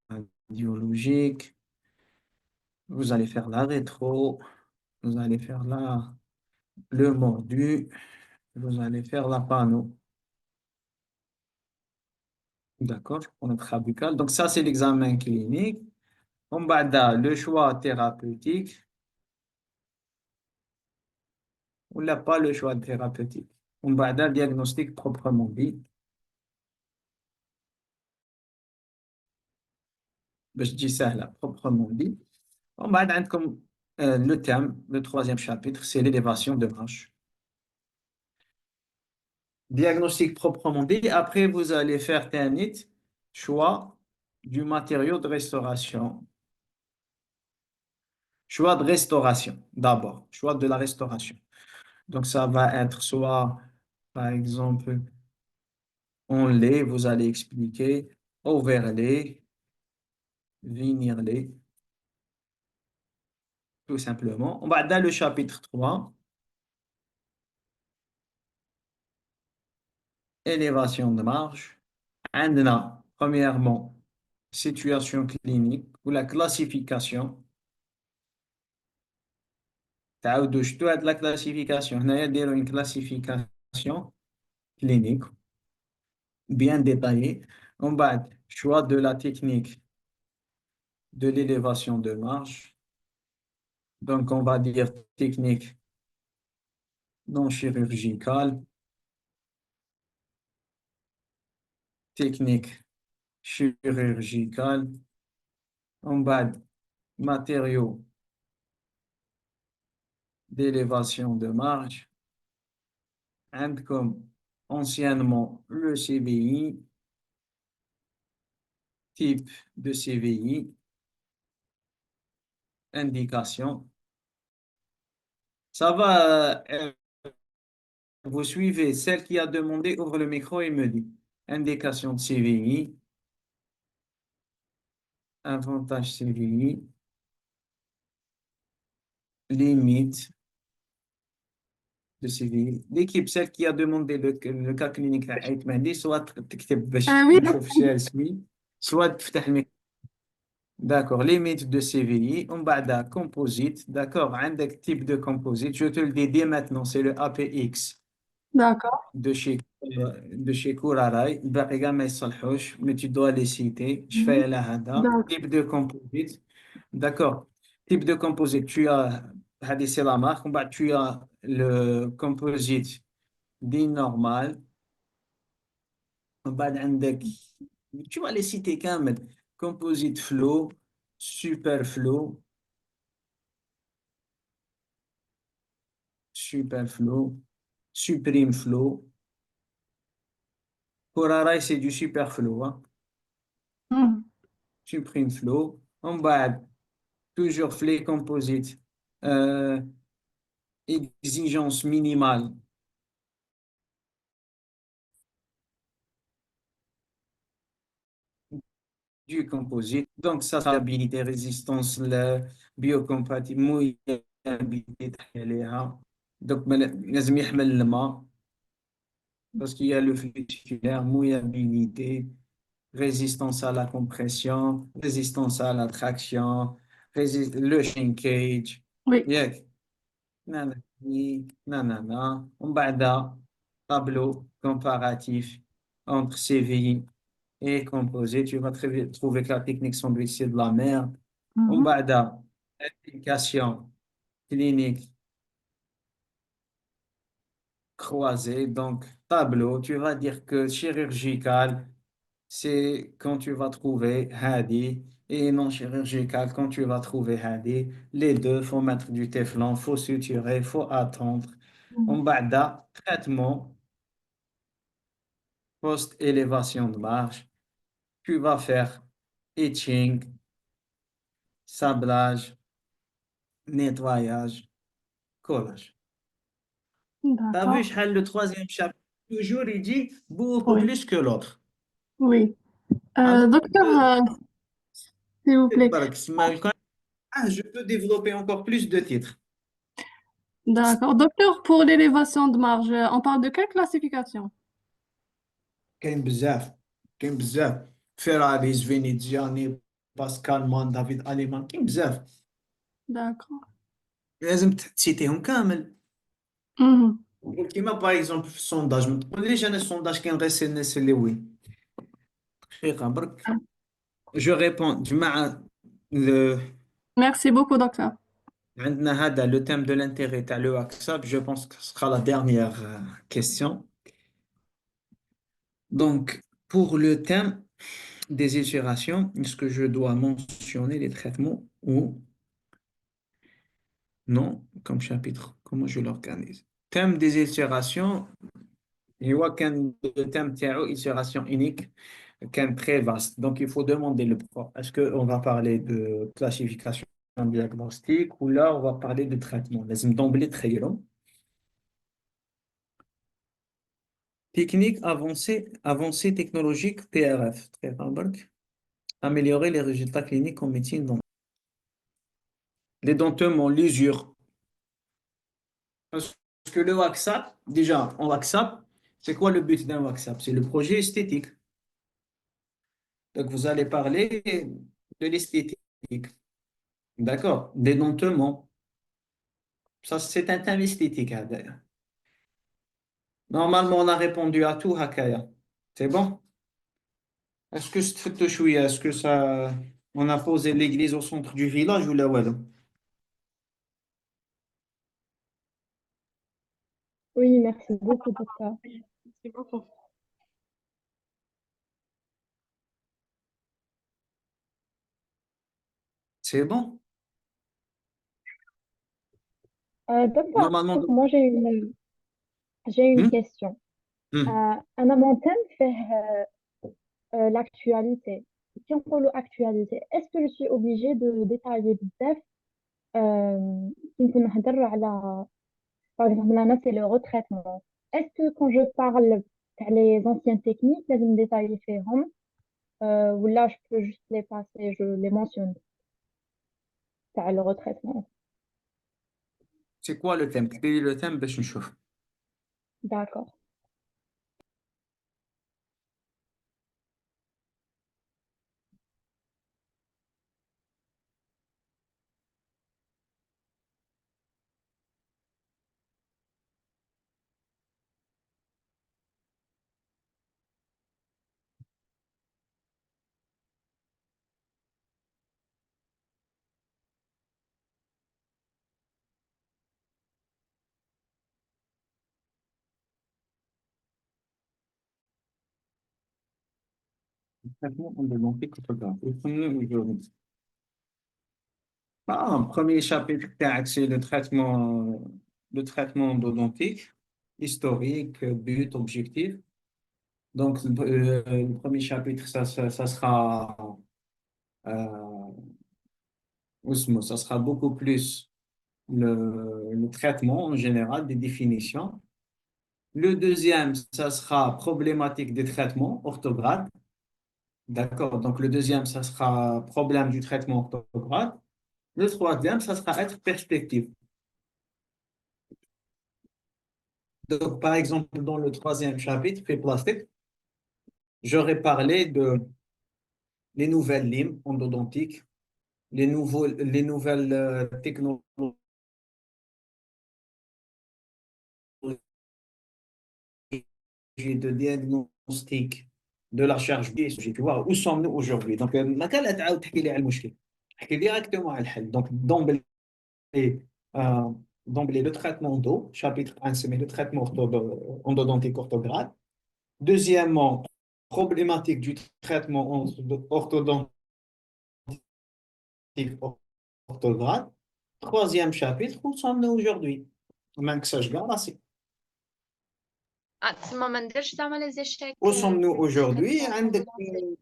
radiologiques. Vous allez faire la rétro, vous allez faire le mordu, vous allez faire la pano. D'accord? Pour l'intrabuccal. Donc, ça, c'est l'examen clinique. On va le choix thérapeutique. On n'a pas le choix thérapeutique. On va le diagnostic proprement dit. Je dis ça là, proprement dit. On va comme le thème, le troisième chapitre, c'est l'élévation de marche. Diagnostic proprement dit. Après, vous allez faire TANIT, choix du matériau de restauration. Choix de restauration, d'abord. Choix de la restauration. Donc, ça va être soit, par exemple, en lait, vous allez expliquer, overlay, vinyle, tout simplement. On va dans le chapitre 3, élévation de marge. عندنا, premièrement, situation clinique ou la classification. تعاودوا شفتوا هاد la classification. هنايا نديروا une classification clinique bien détaillée. On va choix de la technique de l'élévation de marge. Donc, on va dire technique non chirurgicale, technique chirurgicale, en bas, matériaux d'élévation de marge, and comme anciennement le CVI, type de CVI, indication. Ça va, vous suivez. Celle qui a demandé, ouvre le micro et me dit. Indication de CVI, avantage CVI, limite de CVI. L'équipe, celle qui a demandé le cas clinique à Aït Mahdi, soit تكتب باش Ah oui. نشوف شي اسمي soit تفتح الميكرو. D'accord, limite de CVI, on va composite, d'accord, عندك type de composite, je te le dis dès maintenant, c'est le APX D'accord. de chez Kouraray, باقي كاع ما يصلحوش, mais tu dois les citer, je fais Mhm. là هذا, D'accord. type de composite, d'accord, type de composite, tu as, هذه c'est la marque, on va, tu as le composite dit normal, on va عندك, tu vas les citer كامل, composite flow, super flow, superflow, supreme flow. Pour Arai, c'est du superflow, hein. Mhm. Supreme flow. En bas, toujours flé composite. Euh, exigence minimale du composite. Donc, ça, stabilité, résistance, la biocompatibilité, moyabilité, تحيا. Donc, لازم يحمل الماء parce qu'il y a le flux circulaire, mouillabilité, résistance à la compression, résistance à la traction, le shrinkage. Oui. ياك nanani, nanana. On bada tableau comparatif entre CVI et composé. Tu vas trouver que la technique sandwich, c'est de la merde. On Mhm. bada application clinique croisée. Donc, tableau, tu vas dire que chirurgical, c'est quand tu vas trouver Hadi et non chirurgical quand tu vas trouver Hadi. Les deux, faut mettre du téflon, faut suturer, faut attendre. On Mhm. bada traitement post-élévation de marge, tu vas faire etching, sablage, nettoyage, collage. T'as vu, D'accord. le troisième chapitre, toujours il dit beaucoup Oui. plus que l'autre. Oui. Alors, Docteur, s'il vous plaît. je peux développer encore plus de titres. D'accord. Docteur, pour l'élévation de marge, on parle de quelle classification? كاين بزاف كاين بزاف فيراريز فينيزياني باسكال مان دافيد اليمان كاين بزاف D'accord. لازم تسيتيهم كامل Mhm. كيما باغ اكزومبل في السونداج ما تقوليش انا السونداج كاين غير سي الناس اللي وين دقيقه برك جو ريبون جماعه le- Merci beaucoup, docteur. عندنا هذا لو thème de l'intérêt تاع le WhatsApp je pense que ce sera la dernière question donc pour le thème des itérations est-ce que je dois mentionner les traitements ou non, comme chapitre, comment je l'organise? Thème des itérations, il voit qu'un le thème تاعو itération unique, qu'un très vaste. Donc, il faut demander le prof. Est-ce qu'on va parler de classification diagnostique ou là, on va parler de traitement? لازم d'emblée تخيلوا. Technique avancée technologique TRF. Très bien, برك. Améliorer les résultats cliniques en médecine. Donc, l'édentement, l'usure. Parce que le WhatsApp, déjà, en WhatsApp, c'est quoi le but d'un WhatsApp? C'est le projet esthétique. Donc, vous allez parler de l'esthétique. D'accord? D'édentement. Ça, c'est un thème esthétique, hein, d'ailleurs. Normalement, on a répondu à tout, Hakaya. C'est bon? Est-ce que c'est chouïa? Est-ce que ça. On a posé l'église au centre du village ou là, ouais? Oui, merci beaucoup, docteur. Merci beaucoup. C'est bon? Docteur, Normalement. moi j'ai une Hmm? question. Hmm. أنا مهتم في l'actualité. Si on parle actualité, est-ce que je suis obligée de détailler بزاف يمكن نهضر على par exemple là c'est le retraitement. Est-ce que quand je parle تاع les anciennes techniques لازم détailler فيهم ou là je peux juste les passer, je les mentionne تاع le retraitement. C'est quoi le thème? Quel est le thème? Ben, je chauffe. D'accord. Traitement endodontique orthographe. Le premier aujourd'hui. Un premier chapitre, c'est le traitement endodontique, historique, but, objectif. Donc, le premier chapitre, ça sera, euh, ça sera beaucoup plus le traitement en général, des définitions. Le deuxième, ça sera problématique des traitements, orthographe. D'accord. Donc, le deuxième, ça sera problème du traitement orthographe. Le troisième, ça sera être perspective. Donc, par exemple, dans le troisième chapitre, fait plastique, j'aurais parlé de les nouvelles limes endodontiques, les nouvelles technologies de diagnostic de la charge biologique. Tu vois, où sommes-nous aujourd'hui? Donc, ما كان لا تعاود تحكي لي على المشكل. احكي directement على الحل. Donc, euh, d'emblée, le traitement d'eau, chapitre 1, c'est le traitement endodontique orthographe. Deuxièmement, problématique du traitement orthodontique orthographe. Troisième chapitre, où sommes-nous aujourd'hui? Même que ça, je garde assez. تسمى ما نديرش زعما لي زيشيك Où sommes-nous في aujourd'hui? التريتمون كومبلونسي.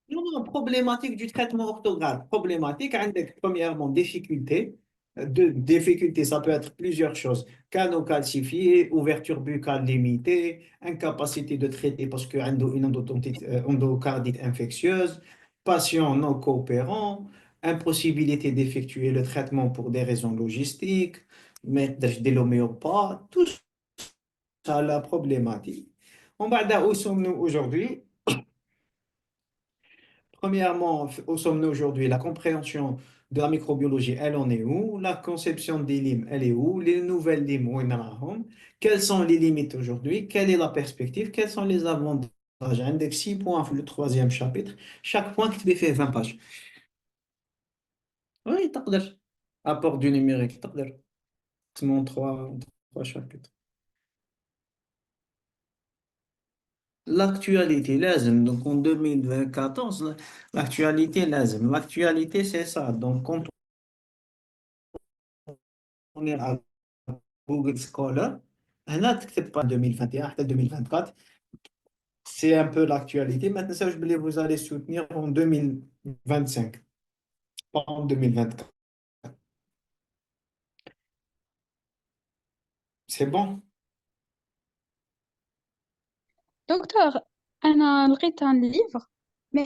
Non, non, problématique du traitement orthographe. Problématique, avec, premièrement, difficulté. Difficulté, ça peut être plusieurs choses. Canaux calcifiés, ouverture buccale limitée, incapacité de traiter parce qu'il y a une endocardite infectieuse, patient non coopérant, impossibilité d'effectuer le traitement pour des raisons logistiques, mettre de l'homéopathe, tout ça, la problématique. On va où sommes-nous aujourd'hui? Premièrement, où sommes-nous aujourd'hui? La compréhension de la microbiologie, elle en est où? La conception des limes, elle est où? Les nouvelles limes, où en a-t-on? Quelles sont les limites aujourd'hui? Quelle est la perspective? Quels sont les avantages? Index 6 points pour le troisième chapitre. Chaque point qui fait 20 pages. Oui, تقدر. Apport du numérique, تقدر. C'est trois chapitres. L'actualité, لازم. Donc en 2014, l'actualité, لازم. L'actualité, c'est ça. Donc quand on est à Google Scholar, هنا تكتب pas 2021 حتى 2024. C'est un peu l'actualité. Maintenant, ça, je voulais vous allez soutenir en 2025, pas en 2024. C'est bon? دكتور، انا لقيت ان ليفر مي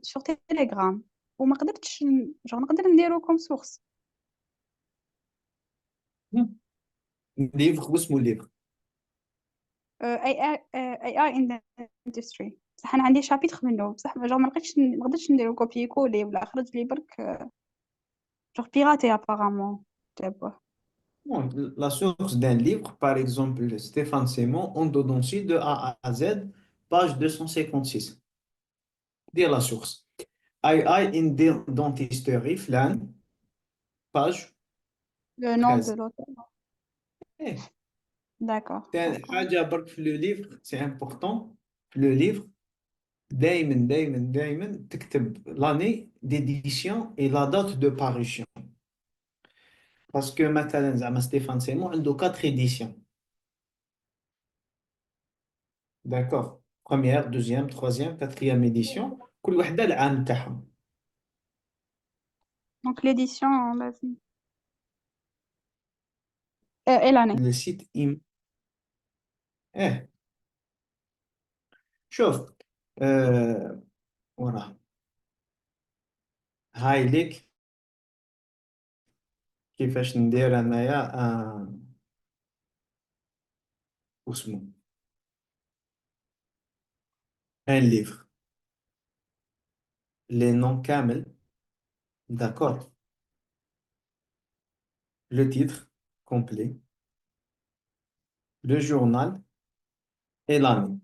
سور تيليجرام وما قدرتش جو نقدر نديرو كوم سورس. livre, واسمه livre. اي ان اندستري، بصح انا عندي شابيتر منه، بصح جو ما قدرتش نديرو كوبي كولي ولا خرج لي برك جو بيراتي ابارامون جابوه. Bon, la source d'un livre, par exemple, Stéphane Sémon, Endodontie de A à Z, page 256. Dire la source. I in dentisterie, flan, page لو نون دو 13. لوتور. Eh, داكور حاجة برك في le livre, c'est important. Le livre, دايما تكتب l'année d'édition et la date de parution. Parce que مثلا زعما Stéphane Sémon عنده 4 éditions. D'accord? Première, deuxième, troisième, quatrième édition. كل وحدة العام تاعها. دونك ليديسيون لازم اي لاني. Le site eh شوف voilà هاي ليك كيفاش ندير انايا واسمو un livre les noms كامل d'accord le titre complet le journal et l'année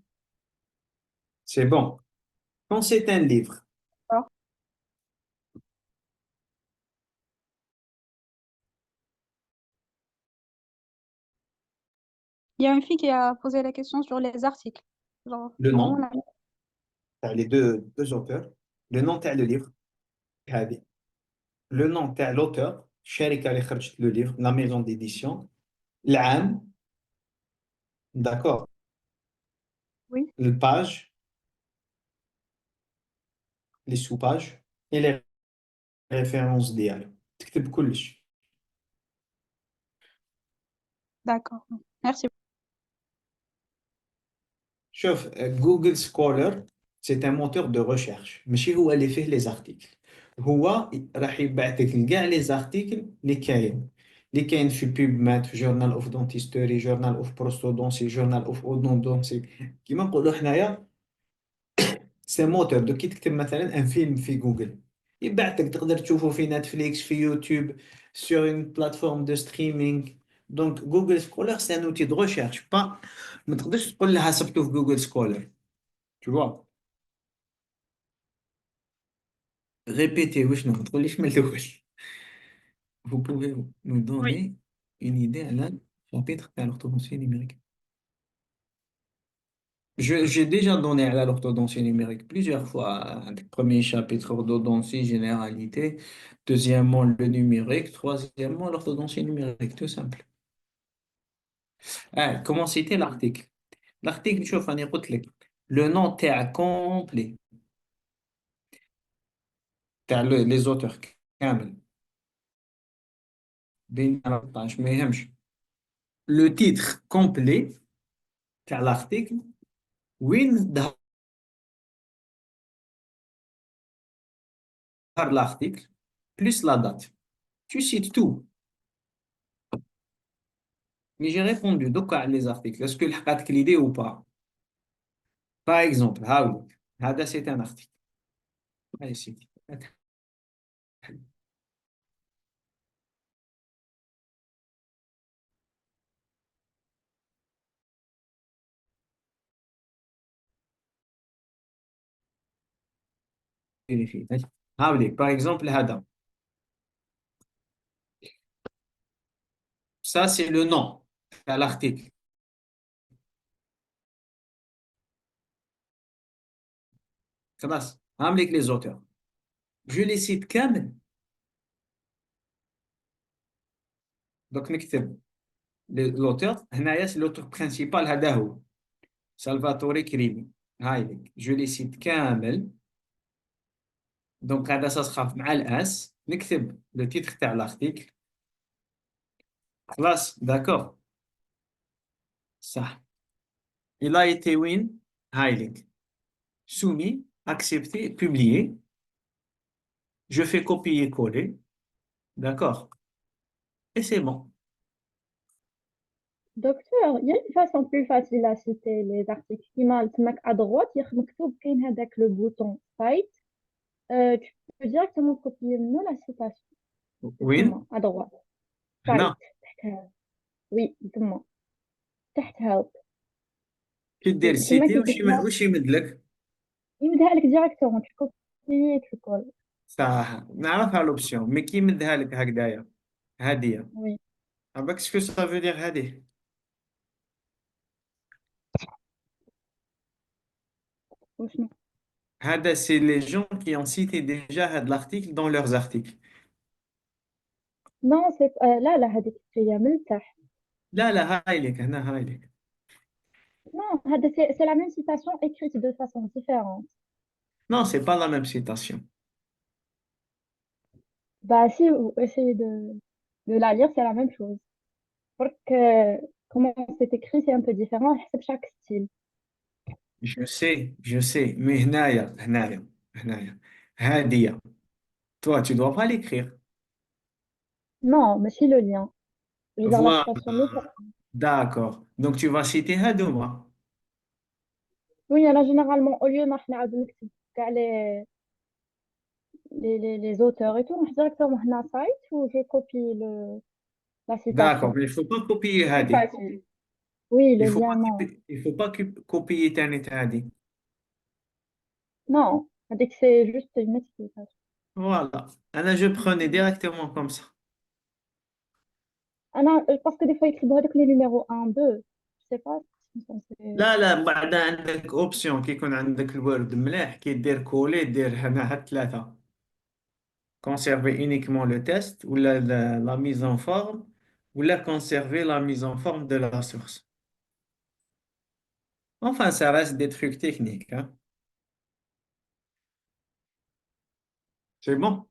c'est bon quand c'est un livre Il y a une fille qui a posé la question sur les articles. Genre, le nom normalement, t'as les deux auteurs le nom t'as le livre هذه le nom t'as l'auteur الشركة اللي خرجت le livre la maison d'édition العام d'accord oui, le page les sous-pages et les références ديالو تكتب كلش d'accord. Merci. شوف جوجل سكولر c'est un moteur de recherche ماشي هو اللي فيه les articles هو راح يبعث لك كاع les articles اللي كاين في PubMed في جورنال اوف دونتيستوري جورنال اوف بروستودونسي جورنال اوف اودونتونسي كيما نقولوا حنايا سي موتور دو كي تكتب مثلا ان فيلم في جوجل يبعث لك تقدر تشوفه في نتفليكس في يوتيوب sur une plateforme de streaming donc Google Scholar c'est un outil de recherche pas ما تقدرش تقول لها حسبته في جوجل سكولر tu vois répétez وشنو ما تقوليش من الاول vous pouvez nous Oui. donner une idée à la chapitre à l'orthodontie numérique j'ai déjà donné à l'orthodontie numérique plusieurs fois. Premier chapitre, orthodontie, généralité. Deuxièmement, le numérique. Troisièmement, l'orthodontie numérique, tout simple. Comment c'était l'article? L'article, شوف أنا قلت لك le nom تاع complet تاع les auteurs كامل بين 14 ما يهمش le titre complet تاع l'article وين ظهر l'article plus la date. Tu cites tout. Mais j'ai répondu donc à les articles. Est-ce que لحقتك l'idée ou pas? Par exemple, هاولك هذا c'est un article. Allez, c'est vérifié. هاولك par exemple هذا. Ça c'est le nom à l'article. خلاص هاولك les auteurs. Je les cite كامل. Donc نكتب l'auteur هنايا c'est l'auteur principal هذا هو سالفاتوري كريمي. هايلك je les cite كامل. دونك هذا ça sera مع الاس نكتب لو تيتر تاع l'article. خلاص d'accord صح. il a été وين هايلك soumis accepté publié. Je fais copier coller d'accord et c'est bon. Docteur, il y a une façon plus facile à citer les articles. À droite, il y a avec le bouton Cite. Tu peux directement copier nous la citation. وين À droite. هنا Cite. Oui, exactement. تحت help. كي دير كما سيتي وش يمد لك يمدها لك ديريكتومون tu copies et tu colles. صح نعرفها لوبسيون مي كي يمدها لك هكذايا هادية Oui. عباك سكو سا فو دير هادي وشنو؟ هذا c'est les gens qui ont cité déjà هاد l'article dans leurs articles. Non, c'est لا هذيك هي من تحت. لا لا هاي لك هنا هاي لك. Non, هذا c'est la même citation écrite de façon différente. Non, c'est pas la même citation. Bah si vous essayez de la lire, c'est la même chose. Parce que comment c'est écrit, c'est un peu différent, c'est chaque style. Je sais, mais هنايا هنايا هنايا هادية. Toi, tu dois pas l'écrire. Non, mais si le lien. Je veux dire la Voilà, citation de ça. d'accord. Donc tu vas citer هادوما. Oui, là généralement au lieu نحن نعاود نكتب كاع les auteurs et tout, on directement هنا site où je copie la D'accord, citation. mais il faut pas copier Plus هادي. facile. Oui, le lien, non. Il faut pas copier تاني هادي. Non, dès que c'est juste une explication. Voilà. أنا je prenais directement comme ça. Parce que des fois, écrit avec les numéros 1, 2. Je sais pas si c'est censé. لا لا بعد عندك اوبسيون كي يكون عندك الوورد مليح كي دير كولي دير هنا هاد ثلاثة conserver uniquement le test ou la mise en forme ou la conserver la mise en forme de la source. Enfin, ça reste des trucs techniques, hein. C'est bon.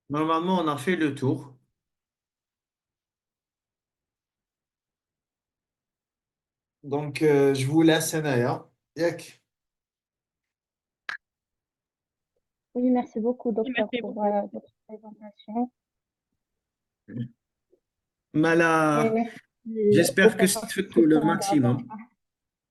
Normalement, on a fait le tour. Donc, je vous laisse, Anaya. Yak. Oui, merci beaucoup, docteur, Merci pour beaucoup. votre présentation. Et Mala, merci j'espère aux que ça te fait tout le participants d'avoir maximum.